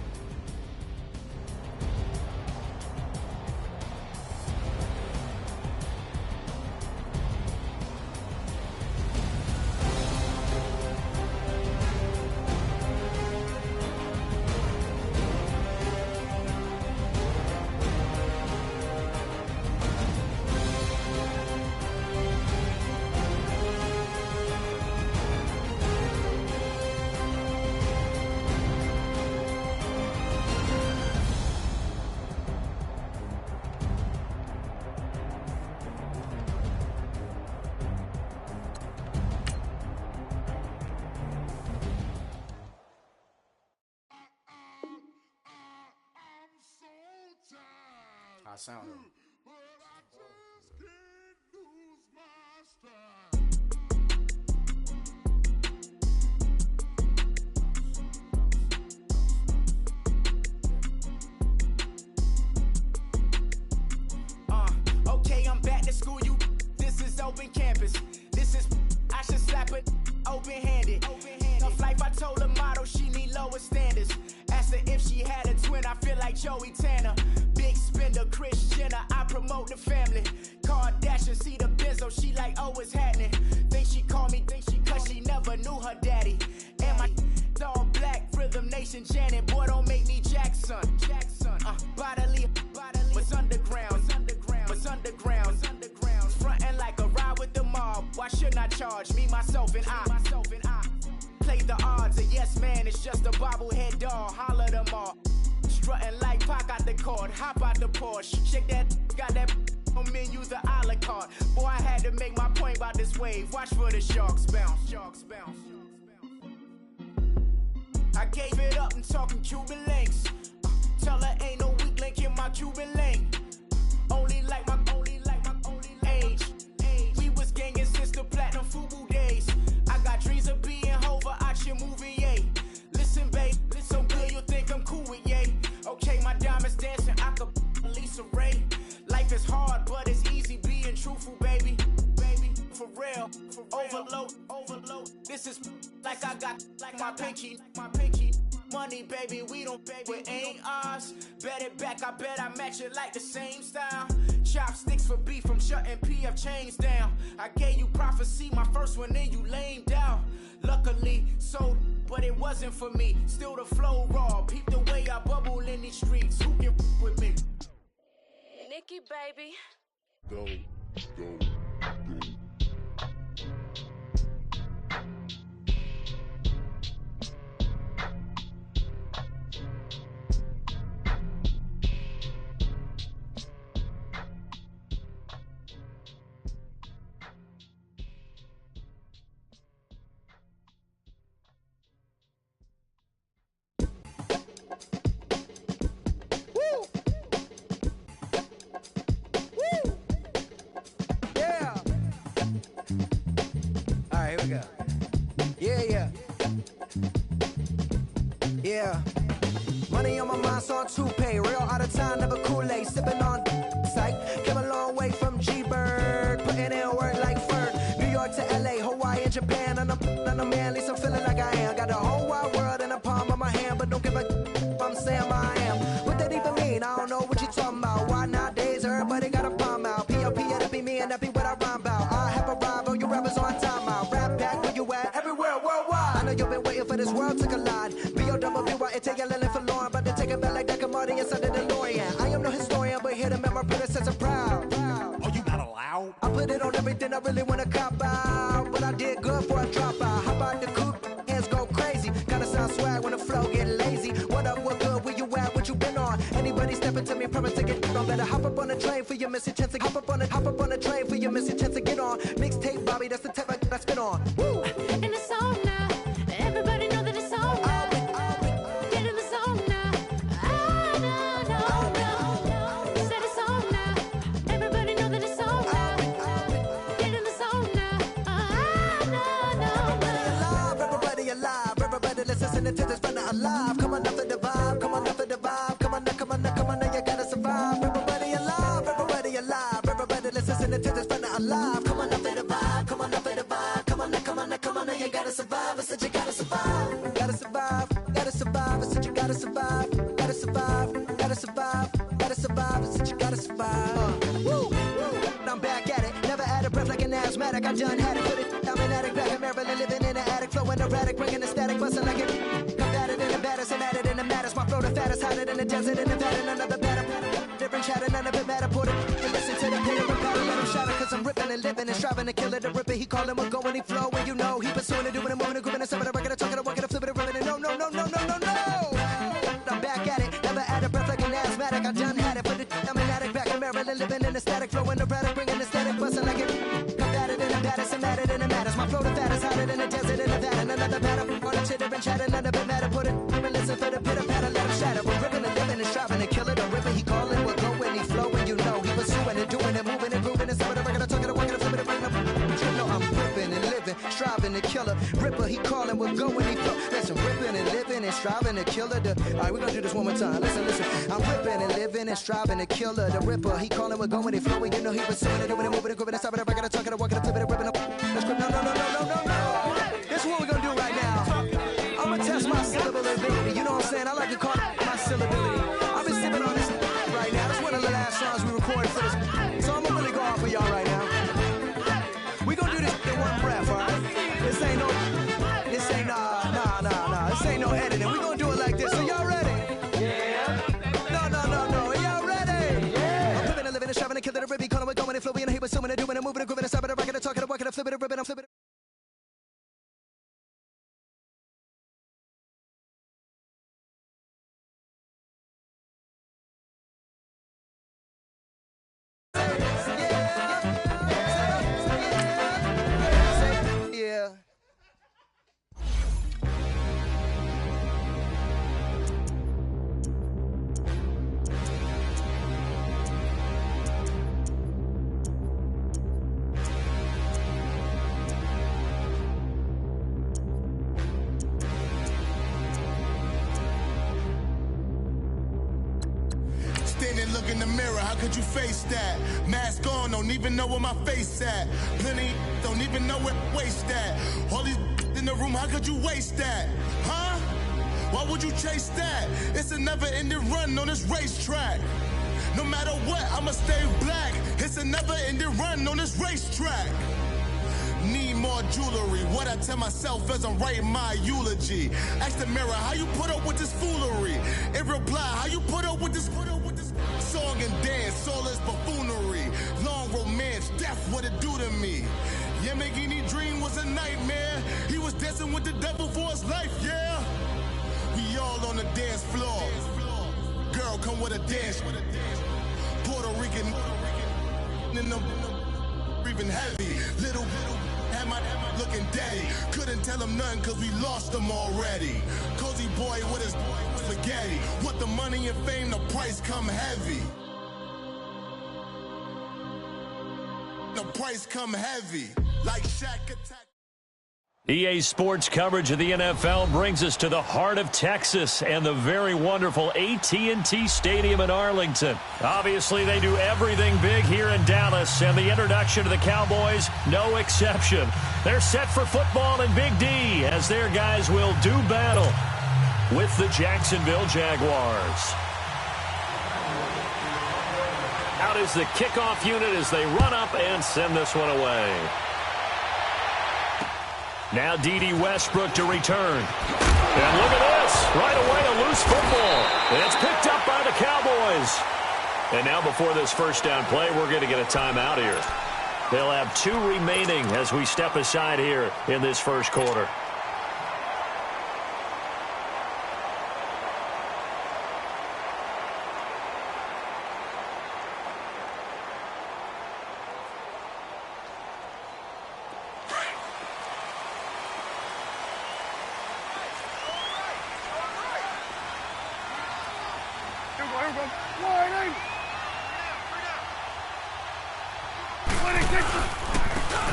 I sound him. Okay, I'm back to school. This is open campus. This is, I should slap it open-handed. Tough life, I told her motto, she need lower standards. Asked her if she had a twin, I feel like Joey Tanner. Big spender, Kris Jenner, I promote the family. Kardashian, see the Benzo, she like, oh, it's happening. Think she called me, cause she never knew her daddy. And my all black, Rhythm Nation, Janet, boy, don't make me Jackson. Bodily, what's underground, what's underground. Frontin' like a ride with the mob, why shouldn't I charge me, myself, and I? Play the odds, a yes man, it's just a bobblehead doll, holler them all. Strutting like Pac out the court, hop out the Porsche, shake that, got that on menus the a la carte. Boy, I had to make my point about this wave, watch for the sharks bounce, sharks bounce. I gave it up, I'm talking Cuban links. Tell her ain't no weak link in my Cuban link. Only like my age. We was gangin' since the platinum FUBU days. I got dreams of being Hova out your movie, yay. Listen, babe, so good you'll think I'm cool with yay. Okay, my diamonds dancing, I could Lisa Ray. Life is hard, but it's easy being truthful, baby. For real, for This is like I got like my pinky. Money, baby, we don't pay with ain't ours. Bet it back, I bet I match it like the same style. Chopsticks for beef from shutting PF chains down. I gave you prophecy, my first one, then you lamed out. Luckily, sold, but it wasn't for me. Still the flow raw, peep the way I bubble in these streets. Who can with me? Nikki, baby. Go. Yeah. Money on my mind, so on toupee. Real out of time, never Kool-Aid. Sipping on sight. Came a long way from G-Bird. Putting in work like Ferg. New York to LA, Hawaii and Japan. And I'm man, at least I'm feeling like I am. Got the whole wide world in the palm of my hand. But don't give a I'm saying I am. What that even mean? I don't know what you talking about. Why nowadays everybody got a palm out? P.O.P. that'd be me and that be what I rhyme about. I have arrived, all you rappers on time out. Rap back where you at? Everywhere, worldwide. I know you've been waiting for this world to collide. B.O.W.Y.N.T.L.L. for Lauren, but to take it back like that Marty inside the DeLorean. I am no historian, but here to make my predecessor proud. Oh, you not allowed? I put it on everything I really wanna cop out, but I did good for a drop out. How about the coupe? Hands go crazy. Kinda sound swag when the flow get lazy. What up, what good? Where you at? What you been on? Anybody stepping to me, promise to get on. Better hop up on the train for your missing chance to hop up on the train for your missing chance to get on. Mixtape, Bobby, that's the type I spin on. Woo! In the zone now, everybody know that it's on now. Get in the zone now. No. Said it's on now. Everybody know that it's on now. Get in the zone now. No. Everybody alive, everybody listening to this brother alive. Come on up for the vibe, come on up for the vibe. Come on, now you gotta survive. Everybody alive, everybody listening to this brother alive. Come on up for the vibe, come on up for the vibe. Come on, now you gotta survive. I said you gotta survive, gotta survive, gotta survive. I said you gotta survive, gotta survive, gotta survive, gotta survive. I said you gotta survive. Woo! I'm back at it, never out of breath like an asthmatic. I done had it, put it. I'm an addict, back in Maryland, living in an attic, flowing erratic, bringing the static, busting like it. Combated in the baddest, I'm at it in the maddest. My flow the fattest, hotter than the desert in Nevada, another batter. Different chatter, none of it matter. Put it, and listen to the pitter and patter, let him shatter, cause I'm ripping and living and striving to kill it. The ripper, he callin' what going, he flow, and you know he pursuing it, doing it, moving it, grooving it, some of the record, talking, walking, flipping it, ripping it. No. I'm back at it, never out of breath like an asthmatic. I done had it, put it, I'm an addict, back in Maryland, living in the static, flowing erratic, bringing the static, busting like it. Combated in the baddest, I'm at it in the maddest. My flow the fattest, hotter than the desert in Nevada, another batter. On the chitter and chatter, none of it matter. Put it, and listen for the pitter patter, let him shatter. We're ripping and living and striving to kill it. The ripper, he calling, we're going, he flowing, you know. He pursuing it, doing it, moving and grooving. And some of the record, talking, walking, flipping it, bringing up. You know I'm ripping and living, striving to kill it. Ripper, he calling, we're going, he flow. Listen, ripping and living and striving to kill it. Alright, we're gonna do this one more time. Listen. I'm ripping and living and striving to kill it. The ripper, he calling, we're going, he flowing. You know he pursuing it, doing it, moving and grooving. And some of the record, talking, walking, flipping it, ripping up. Let's go. No. This is what we're gonna do right now. I'm gonna test my syllability. You know what I'm saying? I like to call it my syllability. I've been sipping on this right now. This is one of the last songs we recorded for this. So I'm gonna really go off for y'all right now. We gonna do this in one breath, alright? This ain't no editing. We gonna do it like this. So y'all ready? Yeah. No. Y'all ready? Yeah. I'm living and living and striving to kill it. A ribby calling, we're going and flowing. And he was assuming and doing and moving and grooving and stopping and rocking and talking and walking and flipping and ripping and flipping. Yeah. Look in the mirror, how could you face that? Mask on, don't even know where my face at. Plenty don't even know where waist at. All these in the room, how could you waste that? Huh? Why would you chase that? It's a never-ending run on this racetrack. No matter what, I'ma stay black. It's a never-ending run on this racetrack. Need more jewelry. What I tell myself as I'm writing my eulogy. Ask the mirror, how you put up with this foolery? In reply, how you put up with this song and dance, all this buffoonery. Long romance, death, what it do to me? Yamagini dream was a nightmare. He was dancing with the devil for his life, yeah. We all on the dance floor. Girl, come with a dance. Puerto Rican in the breathing heavy. Little had my looking daddy. Couldn't tell him nothing cause we lost him already. Cozy boy with his spaghetti. With the money and fame, the price come heavy. The price come heavy. Like Shaq attack. EA Sports coverage of the NFL brings us to the heart of Texas and the very wonderful AT&T Stadium in Arlington. Obviously, they do everything big here in Dallas, and the introduction to the Cowboys, no exception. They're set for football in Big D as their guys will do battle with the Jacksonville Jaguars. Out is the kickoff unit as they run up and send this one away. Now D.D. Westbrook to return. And look at this. Right away, a loose football. And it's picked up by the Cowboys. And now before this first down play, we're going to get a timeout here. They'll have 2 remaining as we step aside here in this first quarter.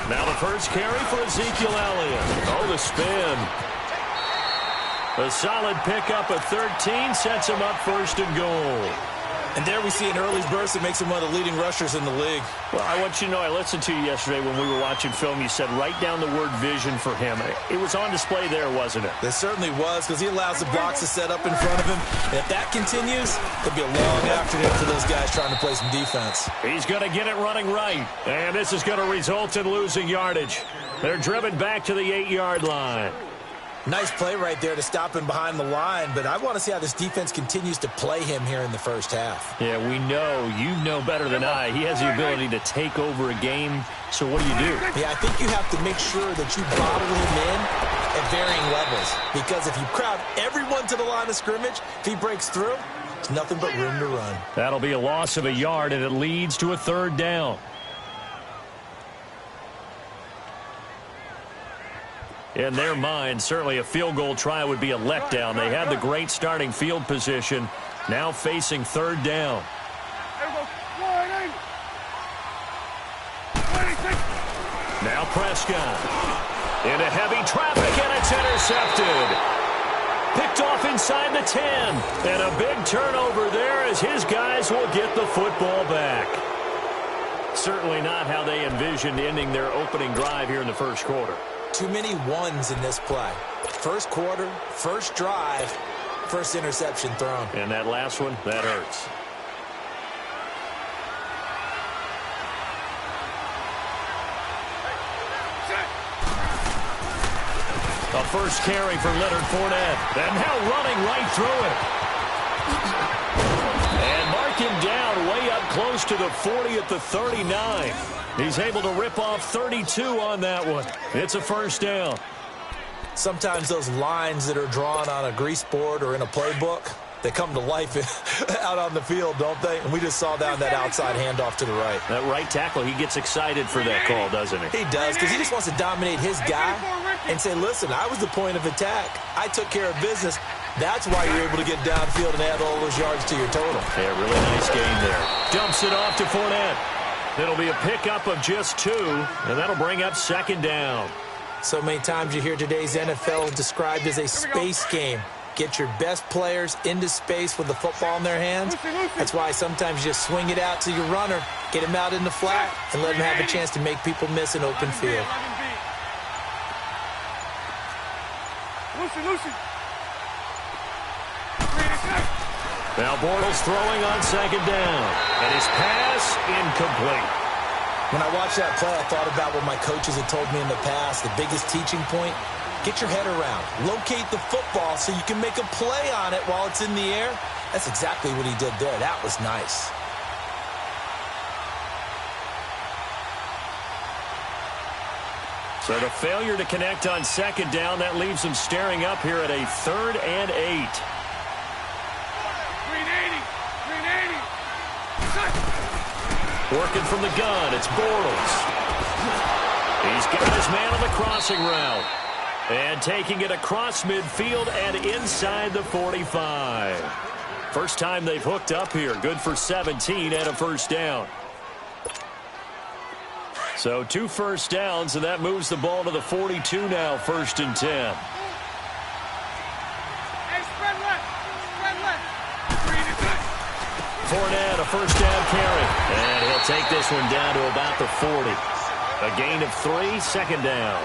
Now the first carry for Ezekiel Elliott. Oh, the spin. A solid pickup of 13 sets him up first and goal. And there we see an early burst that makes him one of the leading rushers in the league. Well, I want you to know, I listened to you yesterday when we were watching film. You said write down the word vision for him. It was on display there, wasn't it? It certainly was, because he allows the blocks to set up in front of him. And if that continues, it'll be a long afternoon for those guys trying to play some defense. He's going to get it running right. And this is going to result in losing yardage. They're driven back to the 8-yard line. Nice play right there to stop him behind the line, but I want to see how this defense continues to play him here in the first half. Yeah, we know. You know better than I. He has the ability to take over a game, so what do? Yeah, I think you have to make sure that you bottle him in at varying levels, because if you crowd everyone to the line of scrimmage, if he breaks through, it's nothing but room to run. That'll be a loss of a yard, and it leads to a 3rd down. In their mind, certainly a field goal try would be a letdown. They had the great starting field position, now facing 3rd down. Now Prescott into heavy traffic, and it's intercepted. Picked off inside the 10, and a big turnover there as his guys will get the football back. Certainly not how they envisioned ending their opening drive here in the first quarter. Too many ones in this play. First quarter, first drive, first interception thrown. And that last one, that hurts. A first carry for Leonard Fournette. And now running right through it. And mark him down way up close to the 40 at the 39. He's able to rip off 32 on that one. It's a first down. Sometimes those lines that are drawn on a grease board or in a playbook, they come to life out on the field, don't they? And we just saw that outside handoff to the right. That right tackle, he gets excited for that call, doesn't he? He does, because he just wants to dominate his guy and say, listen, I was the point of attack. I took care of business. That's why you're able to get downfield and add all those yards to your total. Yeah, really nice game there. Dumps it off to Fournette. It'll be a pickup of just 2, and that'll bring up 2nd down. So many times you hear today's NFL described as a space game. Get your best players into space with the football in their hands. That's why sometimes you just swing it out to your runner, get him out in the flat, and let him have a chance to make people miss an open field. Lucy. Now Bortles throwing on second down. And his pass incomplete. When I watched that play, I thought about what my coaches had told me in the past. The biggest teaching point, get your head around. Locate the football so you can make a play on it while it's in the air. That's exactly what he did there. That was nice. So the failure to connect on second down, that leaves them staring up here at a 3rd and 8. 380. Working from the gun, it's Bortles. He's got his man on the crossing route. And taking it across midfield and inside the 45. First time they've hooked up here. Good for 17 and a first down. So 2 first downs, and that moves the ball to the 42 now, 1st and 10. Hey, spread left. Fournette, a first down carry. And he'll take this one down to about the 40. A gain of 3, 2nd down.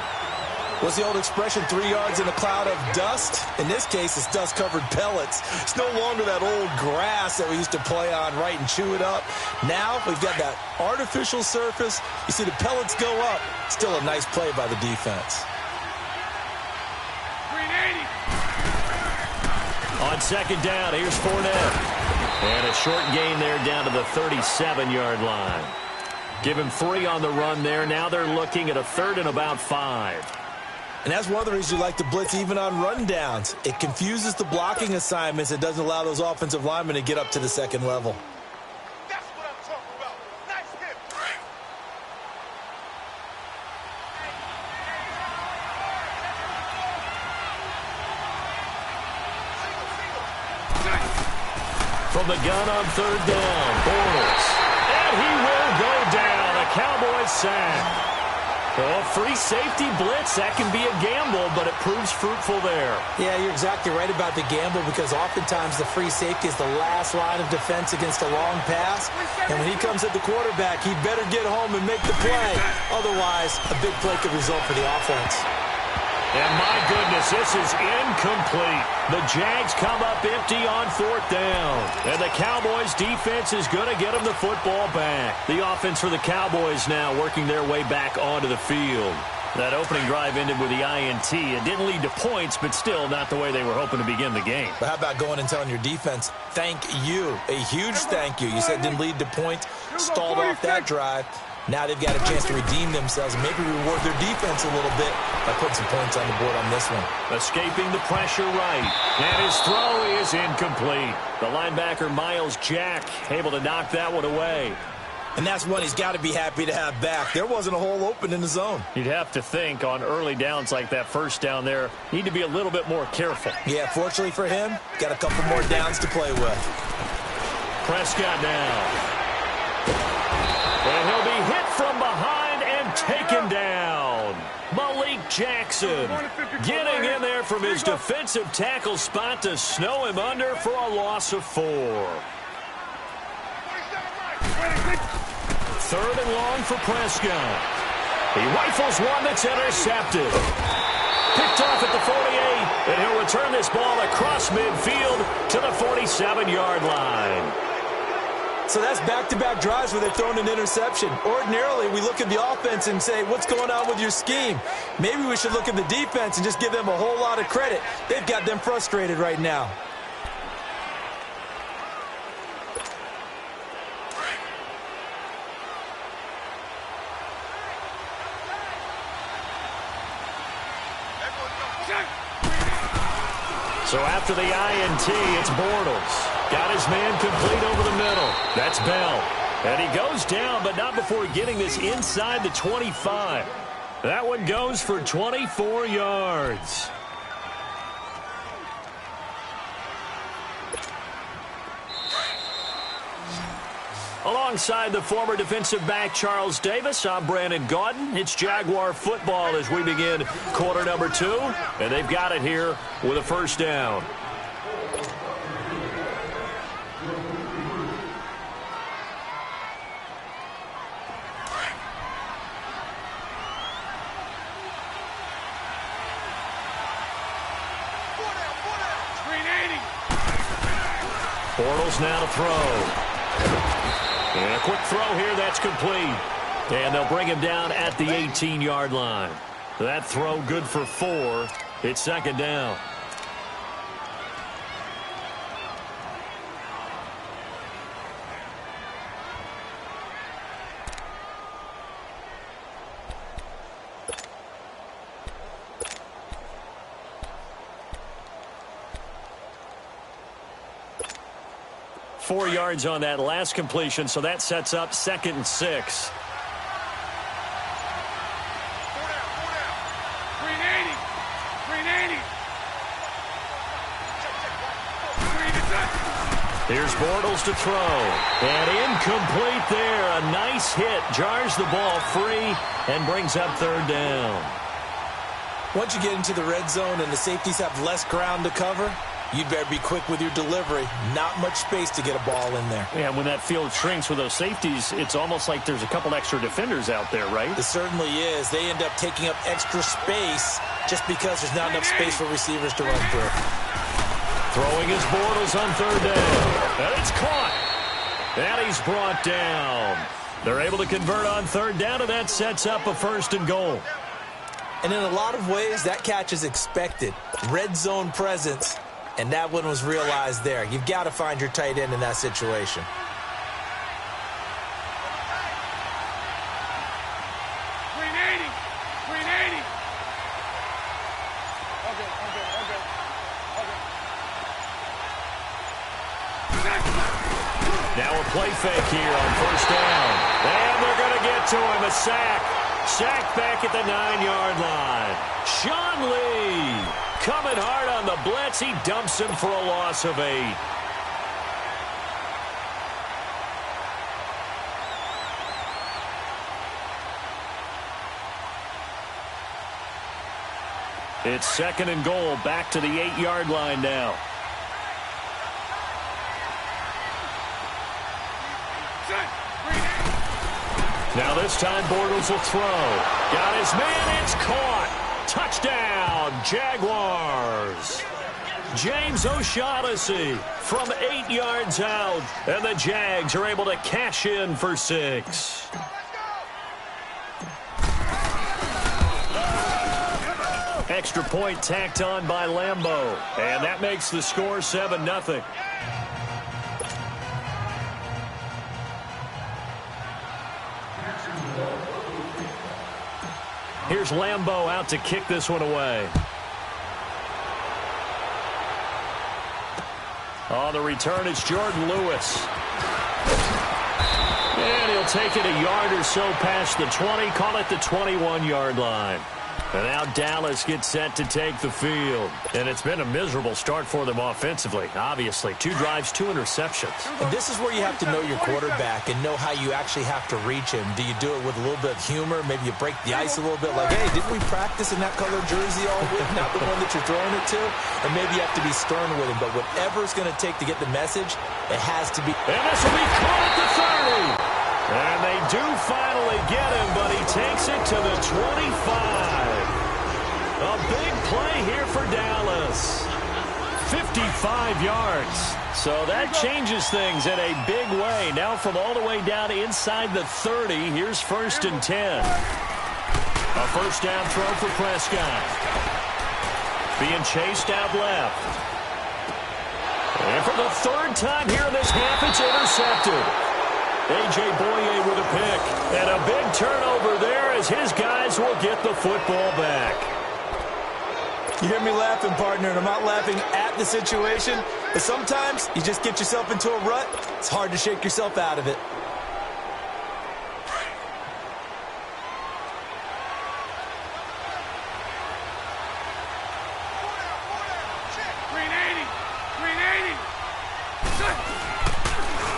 What's the old expression, 3 yards in a cloud of dust? In this case, it's dust-covered pellets. It's no longer that old grass that we used to play on, right, and chew it up. Now we've got that artificial surface. You see the pellets go up. Still a nice play by the defense. 380. On second down, here's Fournette. And a short gain there down to the 37-yard line. Give him 3 on the run there. Now they're looking at a 3rd and about 5. And that's one of the reasons you like to blitz even on rundowns. It confuses the blocking assignments. It doesn't allow those offensive linemen to get up to the second level. That's what I'm talking about. Nice hit. From the gun on 3rd down, Bortles. And he will go down. A Cowboys sack. Oh, free safety blitz, that can be a gamble, but it proves fruitful there. Yeah, you're exactly right about the gamble because oftentimes the free safety is the last line of defense against a long pass. And when he comes at the quarterback, he better get home and make the play. Otherwise, a big play could result for the offense. And my goodness, this is incomplete. The Jags come up empty on 4th down. And the Cowboys defense is going to get them the football back. The offense for the Cowboys now working their way back onto the field. That opening drive ended with the INT. It didn't lead to points, but still not the way they were hoping to begin the game. But how about going and telling your defense, thank you, a huge thank you. You said it didn't lead to points, stalled off that drive. Now they've got a chance to redeem themselves and maybe reward their defense a little bit by putting some points on the board on this one. Escaping the pressure right. And his throw is incomplete. The linebacker, Miles Jack, able to knock that one away. And that's one he's got to be happy to have back. There wasn't a hole open in the zone. You'd have to think on early downs like that first down there, need to be a little bit more careful. Yeah, fortunately for him, got a couple more downs to play with. Prescott now. And he'll be hit from behind and taken down. Malik Jackson getting in there from his defensive tackle spot to snow him under for a loss of 4. 3rd and long for Prescott. He rifles one that's intercepted. Picked off at the 48, and he'll return this ball across midfield to the 47-yard line. So that's back-to-back drives where they've thrown an interception. Ordinarily, we look at the offense and say, what's going on with your scheme? Maybe we should look at the defense and just give them a whole lot of credit. They've got them frustrated right now. So after the INT, it's Bortles. Got his man complete over the middle. That's Bell. And he goes down, but not before getting this inside the 25. That one goes for 24 yards. Alongside the former defensive back Charles Davis, I'm Brandon Gaudin. It's Jaguar football as we begin quarter number 2. And they've got it here with a first down. Bortles now to throw. And a quick throw here, that's complete. And they'll bring him down at the 18-yard line. That throw good for 4. It's second down. Four yards on that last completion, so that sets up 2nd and 6. Here's Bortles to throw. And incomplete there. A nice hit. Jars the ball free and brings up 3rd down. Once you get into the red zone and the safeties have less ground to cover, you'd better be quick with your delivery. Not much space to get a ball in there. Yeah, when that field shrinks with those safeties, it's almost like there's a couple extra defenders out there, right? It certainly is. They end up taking up extra space just because there's not enough space for receivers to run through. Throwing his Bortles on 3rd down. And it's caught. And he's brought down. They're able to convert on 3rd down, and that sets up a 1st and goal. And in a lot of ways, that catch is expected. Red zone presence. And that one was realized there. You've got to find your tight end in that situation. Now a play fake here on 1st down. And they're going to get to him. A sack. Sack back at the 9-yard line. Sean Lee coming hard on the blitz. He dumps him for a loss of 8. It's 2nd and goal. Back to the 8-yard line now. Now this time Bortles will throw. Got his man. It's caught. Touchdown, Jaguars. James O'Shaughnessy from 8 yards out. And the Jags are able to cash in for 6. Extra point tacked on by Lambeau. And that makes the score 7-0. Here's Lambeau out to kick this one away. On the return, it's Jordan Lewis. And he'll take it a yard or so past the 20, call it the 21-yard line. And now Dallas gets set to take the field. And it's been a miserable start for them offensively, obviously. 2 drives, 2 interceptions. And this is where you have to know your quarterback and know how you actually have to reach him. Do you do it with a little bit of humor? Maybe you break the ice a little bit like, hey, didn't we practice in that color jersey all week? Not the one that you're throwing it to? And maybe you have to be stern with him. But whatever it's going to take to get the message, it has to be. And this will be caught at the 30. And they do finally get him, but he takes it to the 25. A big play here for Dallas. 55 yards. So that changes things in a big way. Now from all the way down inside the 30, here's 1st and 10. A 1st down throw for Prescott. Being chased out left. And for the 3rd time here in this half, it's intercepted. A.J. Boye with a pick. And a big turnover there as his guys will get the football back. You hear me laughing, partner, and I'm not laughing at the situation. But sometimes you just get yourself into a rut. It's hard to shake yourself out of it.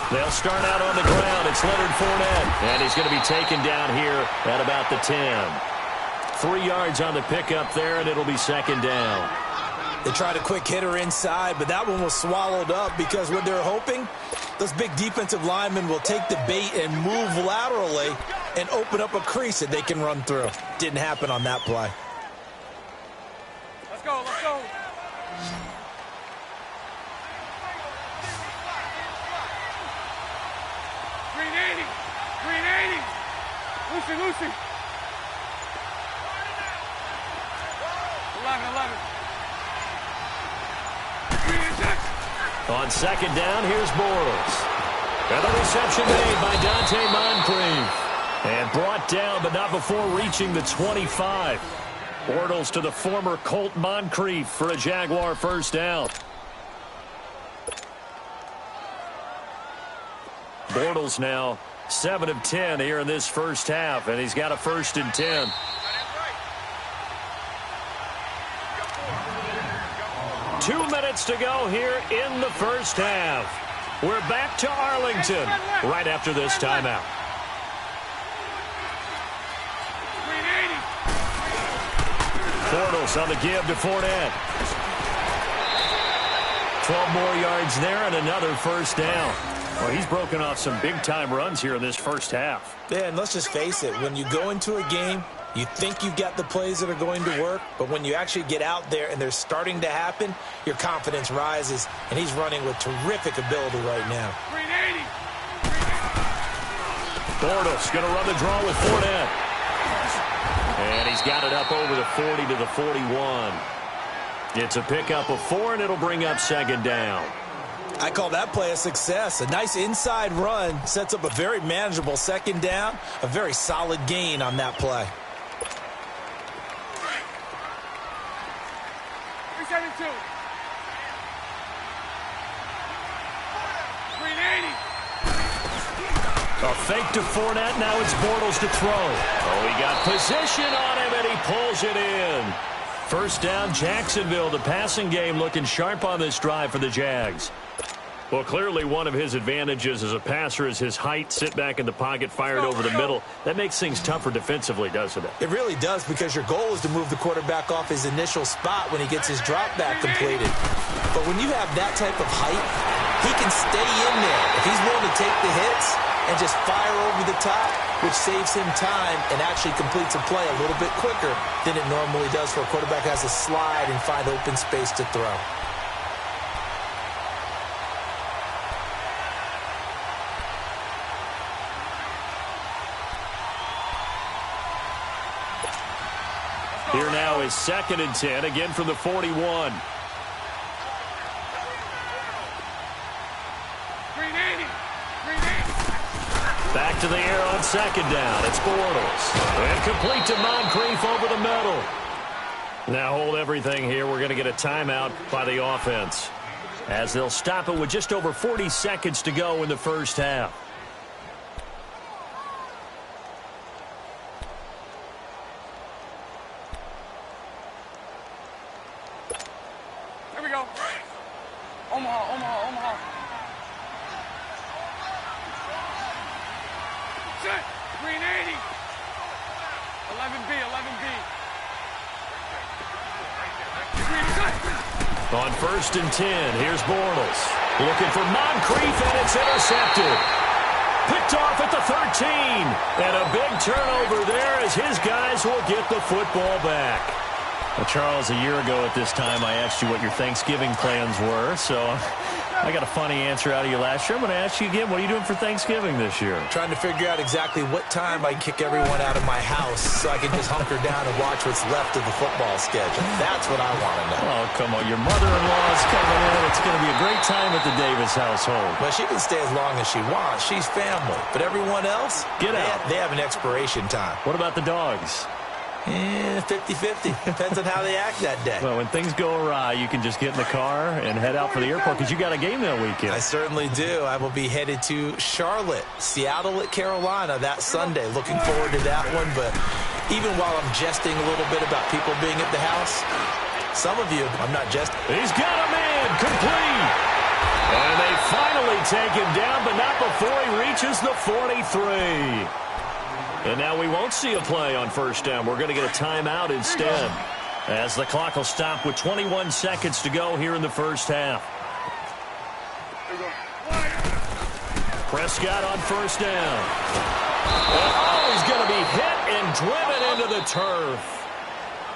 They'll start out on the ground. It's Leonard Fournette. And he's going to be taken down here at about the 10. 3 yards on the pickup there, and it'll be 2nd down. They tried a quick hitter inside, but that one was swallowed up because what they're hoping, those big defensive linemen will take the bait and move laterally and open up a crease that they can run through. Didn't happen on that play. Let's go, let's go. Lucy. 11. On second down, here's Bortles. And the reception made by Dante Moncrief. And brought down, but not before reaching the 25. Bortles to the former Colt Moncrief for a Jaguar first down. Bortles now 7 of 10 here in this first half, and he's got a 1st and 10. Two minutes to go here in the first half. We're back to Arlington right after this timeout. Bortles on the give to Fournette. 12 more yards there and another first down. Well, he's broken off some big-time runs here in this first half. Yeah, and let's just face it. When you go into a game, you think you've got the plays that are going to work, but when you actually get out there and they're starting to happen, your confidence rises, and he's running with terrific ability right now. Bortles going to run the draw with Fournette. And he's got it up over the 40 to the 41. It's a pickup of 4, and it'll bring up second down. I call that play a success. A nice inside run sets up a very manageable second down, a very solid gain on that play. 372. 380. A fake to Fournette. Now it's Bortles to throw. Oh, he got position on him, and he pulls it in. First down, Jacksonville. The passing game looking sharp on this drive for the Jags. Well, clearly one of his advantages as a passer is his height. Sit back in the pocket, fired over the middle. That makes things tougher defensively, doesn't it? It really does, because your goal is to move the quarterback off his initial spot when he gets his drop back completed. But when you have that type of height, he can stay in there. If he's willing to take the hits and just fire over the top, which saves him time and actually completes a play a little bit quicker than it normally does for a quarterback who has to slide and find open space to throw. Here now is 2nd and 10, again from the 41. 380. Back to the air on second down. It's Bortles. And complete to Moncrief over the middle. Now hold everything here. We're going to get a timeout by the offense, as they'll stop it with just over 40 seconds to go in the first half. Here we go. Omaha. Set. 380. 11B. On 1st and 10, here's Bortles. Looking for Moncrief, and it's intercepted. Picked off at the 13. And a big turnover there as his guys will get the football back. Well, Charles, a year ago at this time, I asked you what your Thanksgiving plans were, so I got a funny answer out of you last year. I'm going to ask you again, what are you doing for Thanksgiving this year? Trying to figure out exactly what time I kick everyone out of my house so I can just hunker down and watch what's left of the football schedule. That's what I want to know. Oh, come on. Your mother-in-law is coming in. It's going to be a great time at the Davis household. Well, she can stay as long as she wants. She's family. But everyone else, Get out. They have an expiration time. What about the dogs? 50-50. Depends on how they act that day. Well, when things go awry, you can just get in the car and head out for the airport because you got a game that weekend. I certainly do. I will be headed to Charlotte, Seattle at Carolina that Sunday. Looking forward to that one. But even while I'm jesting a little bit about people being at the house, some of you, I'm not jesting. He's got a man complete. And they finally take him down, but not before he reaches the 43. And now we won't see a play on first down. We're going to get a timeout instead, as the clock will stop with 21 seconds to go here in the first half. Prescott on first down. Oh, he's going to be hit and driven into the turf.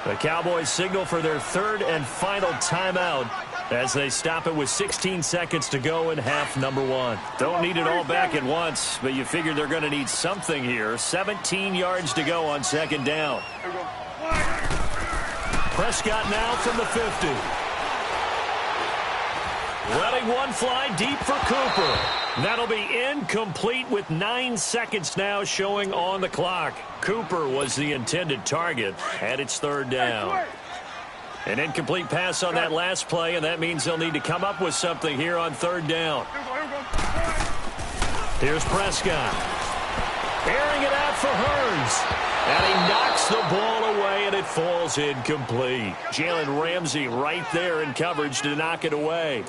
The Cowboys signal for their 3rd and final timeout as they stop it with 16 seconds to go in half number one. Don't need it all back at once, but you figure they're going to need something here. 17 yards to go on second down. Prescott now from the 50. Letting one fly deep for Cooper. That'll be incomplete with 9 seconds now showing on the clock. Cooper was the intended target, and it's third down. An incomplete pass on that last play, and that means they'll need to come up with something here on third down. Here's Prescott. Airing it out for Hurns. And he knocks the ball away, and it falls incomplete. Jalen Ramsey right there in coverage to knock it away.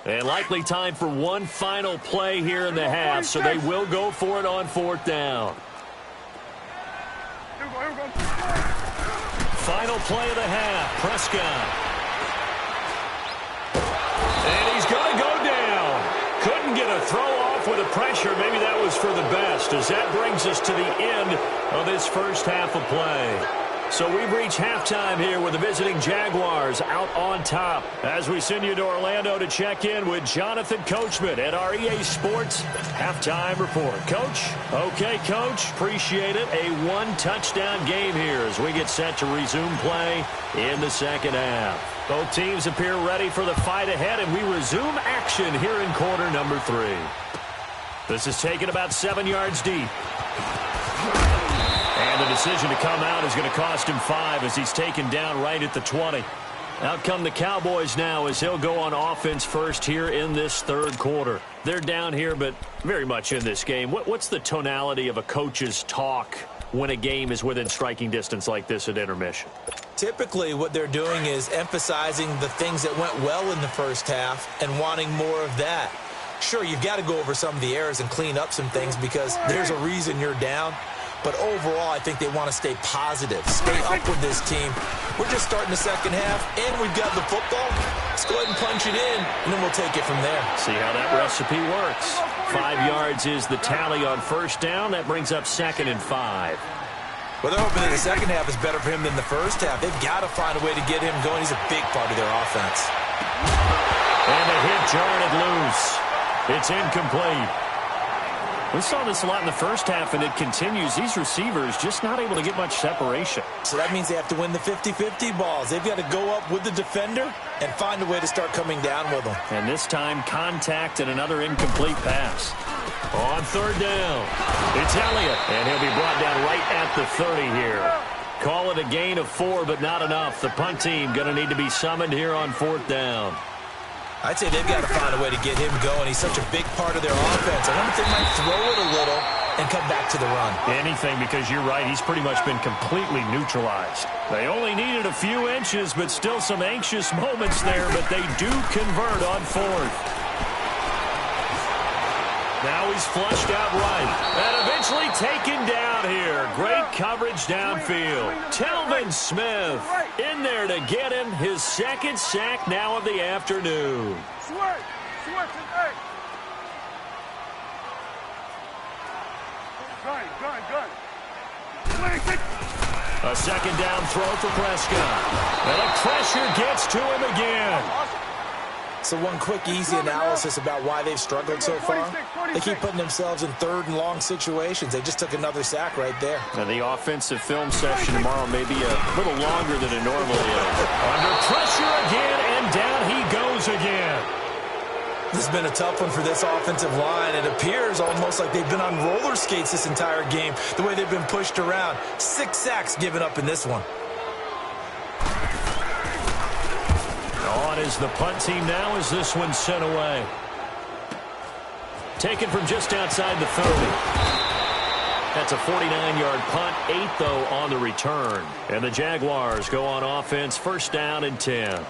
And likely time for one final play here in the half, so they will go for it on fourth down. Final play of the half, Prescott. And he's going to go down. Couldn't get a throw off with the pressure. Maybe that was for the best, as that brings us to the end of this first half of play. So we've reached halftime here with the visiting Jaguars out on top. As we send you to Orlando to check in with Jonathan Coachman at our EA Sports Halftime Report. Coach? Okay, Coach. Appreciate it. A one-touchdown game here as we get set to resume play in the second half. Both teams appear ready for the fight ahead, and we resume action here in quarter number 3. This is taken about 7 yards deep. And the decision to come out is going to cost him 5 as he's taken down right at the 20. Out come the Cowboys now as he'll go on offense first here in this third quarter. They're down here, but very much in this game. What's the tonality of a coach's talk when a game is within striking distance like this at intermission? Typically, what they're doing is emphasizing the things that went well in the first half and wanting more of that. Sure, you've got to go over some of the errors and clean up some things because there's a reason you're down. But overall, I think they want to stay positive, stay up with this team. We're just starting the second half, and we've got the football. Let's go ahead and punch it in, and then we'll take it from there. See how that recipe works. 5 yards is the tally on first down. That brings up 2nd and 5. Well, they're hoping that the second half is better for him than the first half. They've got to find a way to get him going. He's a big part of their offense. And the hit jarred it loose. It's incomplete. We saw this a lot in the first half, and it continues. These receivers just not able to get much separation. So that means they have to win the 50-50 balls. They've got to go up with the defender and find a way to start coming down with them. And this time, contact and another incomplete pass. On third down, it's Elliott, and he'll be brought down right at the 30 here. Call it a gain of 4, but not enough. The punt team going to need to be summoned here on fourth down. I'd say they've got to find a way to get him going. He's such a big part of their offense. I wonder if they might throw it a little and come back to the run. Anything, because you're right. He's pretty much been completely neutralized. They only needed a few inches, but still some anxious moments there, but they do convert on fourth. Now he's flushed out right. And eventually taken down here. Great coverage downfield. Telvin Smith in there to get him his second sack now of the afternoon. Switch and 8. Gun. A second down throw for Prescott. And the pressure gets to him again. So one quick, easy analysis about why they've struggled so far. They keep putting themselves in third and long situations. They just took another sack right there. Now the offensive film session tomorrow may be a little longer than it normally is. Under pressure again, and down he goes again. This has been a tough one for this offensive line. It appears almost like they've been on roller skates this entire game, the way they've been pushed around. 6 sacks given up in this one. On is the punt team now as this one's sent away. Taken from just outside the 30. That's a 49-yard punt, 8 though on the return. And the Jaguars go on offense, first down and 10.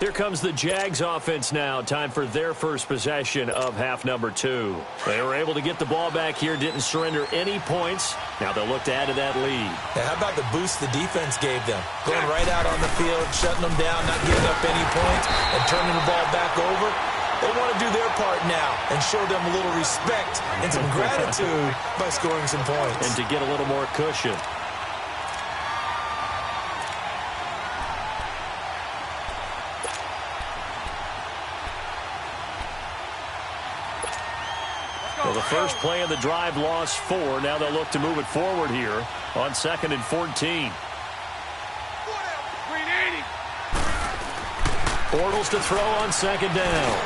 Here comes the Jags offense now. Time for their first possession of half number 2. They were able to get the ball back here, didn't surrender any points. Now they'll look to add to that lead. Yeah, how about the boost the defense gave them? Going right out on the field, shutting them down, not giving up any points, and turning the ball back over. They want to do their part now and show them a little respect and some gratitude by scoring some points. And to get a little more cushion. Well, the first play of the drive lost 4. Now they'll look to move it forward here on 2nd and 14. Bortles to throw on 2nd down.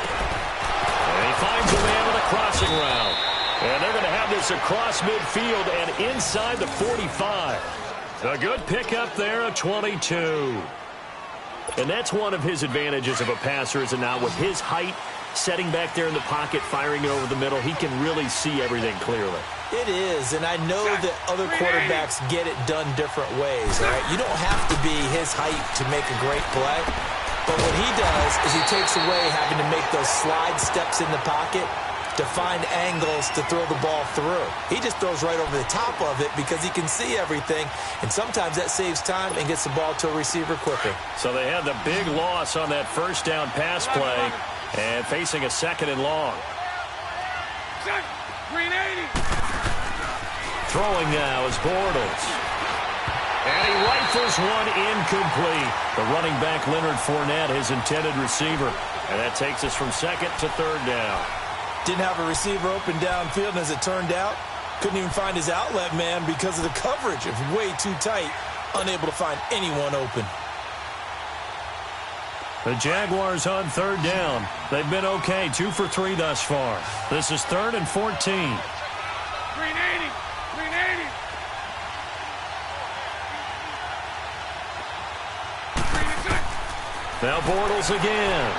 And he finds a man with a crossing route. And they're going to have this across midfield and inside the 45. A good pickup there of 22. And that's one of his advantages of a passer, is it not? With his height, setting back there in the pocket, firing it over the middle, he can really see everything clearly. It is, and I know that other quarterbacks get it done different ways, all right? You don't have to be his height to make a great play. But what he does is he takes away having to make those slide steps in the pocket to find angles to throw the ball through. He just throws right over the top of it because he can see everything, and sometimes that saves time and gets the ball to a receiver quicker. So they had the big loss on that first down pass play and facing a 2nd and long. Throwing now is Bortles. And he rifles one incomplete. The running back, Leonard Fournette, his intended receiver. And that takes us from 2nd to 3rd down. Didn't have a receiver open downfield, and as it turned out, couldn't even find his outlet man because of the coverage. It was way too tight, unable to find anyone open. The Jaguars on 3rd down. They've been okay, 2 for 3 thus far. This is 3rd and 14. Now Bortles again.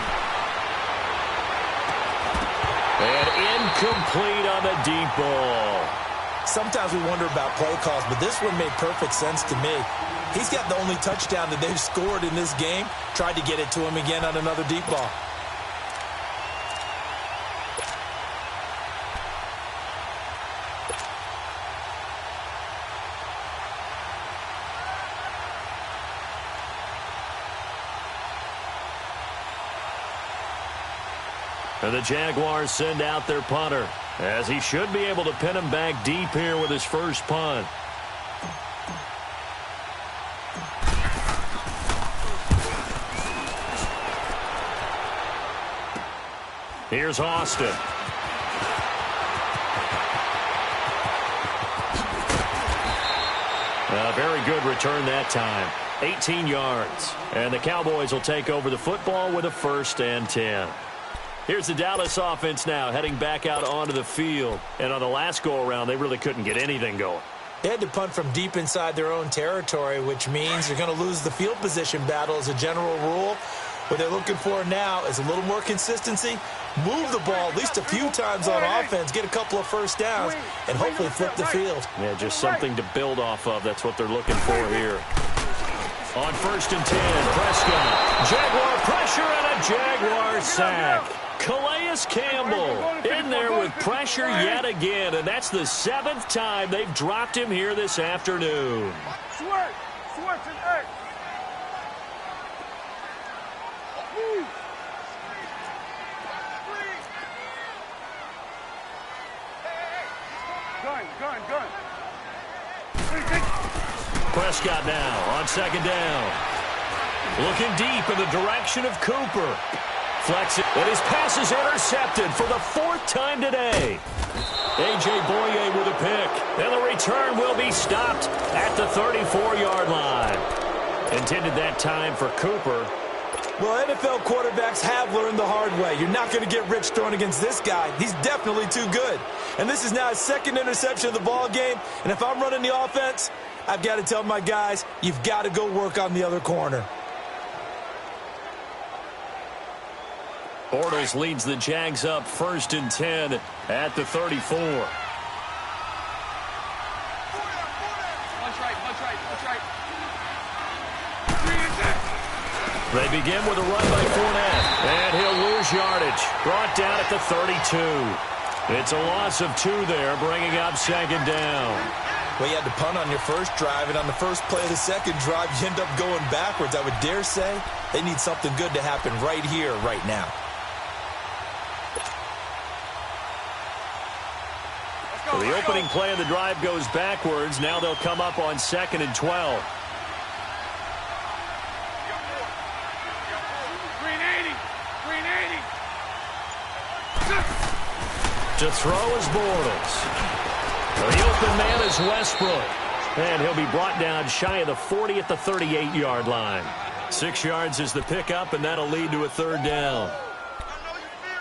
And incomplete on the deep ball. Sometimes we wonder about play calls, but this one made perfect sense to me. He's got the only touchdown that they've scored in this game. Tried to get it to him again on another deep ball. And the Jaguars send out their punter, as he should be able to pin him back deep here with his first punt. Here's Austin. A very good return that time. 18 yards. And the Cowboys will take over the football with a 1st and 10. Here's the Dallas offense now, heading back out onto the field. And on the last go-around, they really couldn't get anything going. They had to punt from deep inside their own territory, which means you're going to lose the field position battle as a general rule. What they're looking for now is a little more consistency, move the ball at least a few times on offense, get a couple of first downs, and hopefully flip the field. Yeah, just something to build off of. That's what they're looking for here. On 1st and 10, Prescott. Jaguar pressure and a Jaguar sack. Calais Campbell in there with pressure yet again, and that's the 7th time they've dropped him here this afternoon. Switch and X. Gun. Prescott now on 2nd down. Looking deep in the direction of Cooper. Flex it, and his pass is intercepted for the 4th time today. A.J. Boye with a pick, and the return will be stopped at the 34-yard line. Intended that time for Cooper. Well, NFL quarterbacks have learned the hard way. You're not going to get rich throwing against this guy. He's definitely too good. And this is now his 2nd interception of the ball game. And if I'm running the offense, I've got to tell my guys, you've got to go work on the other corner. Bortles leads the Jags up 1st and 10 at the 34. Punch right. They begin with a run by Fournette, and he'll lose yardage. Brought down at the 32. It's a loss of 2 there, bringing up 2nd down. Well, you had to punt on your first drive, and on the first play of the second drive, you end up going backwards. I would dare say they need something good to happen right here, right now. So the opening play of the drive goes backwards. Now they'll come up on 2nd and 12. To throw is Bortles. The open man is Westbrook. And he'll be brought down shy of the 40 at the 38-yard line. 6 yards is the pickup, and that'll lead to a 3rd down.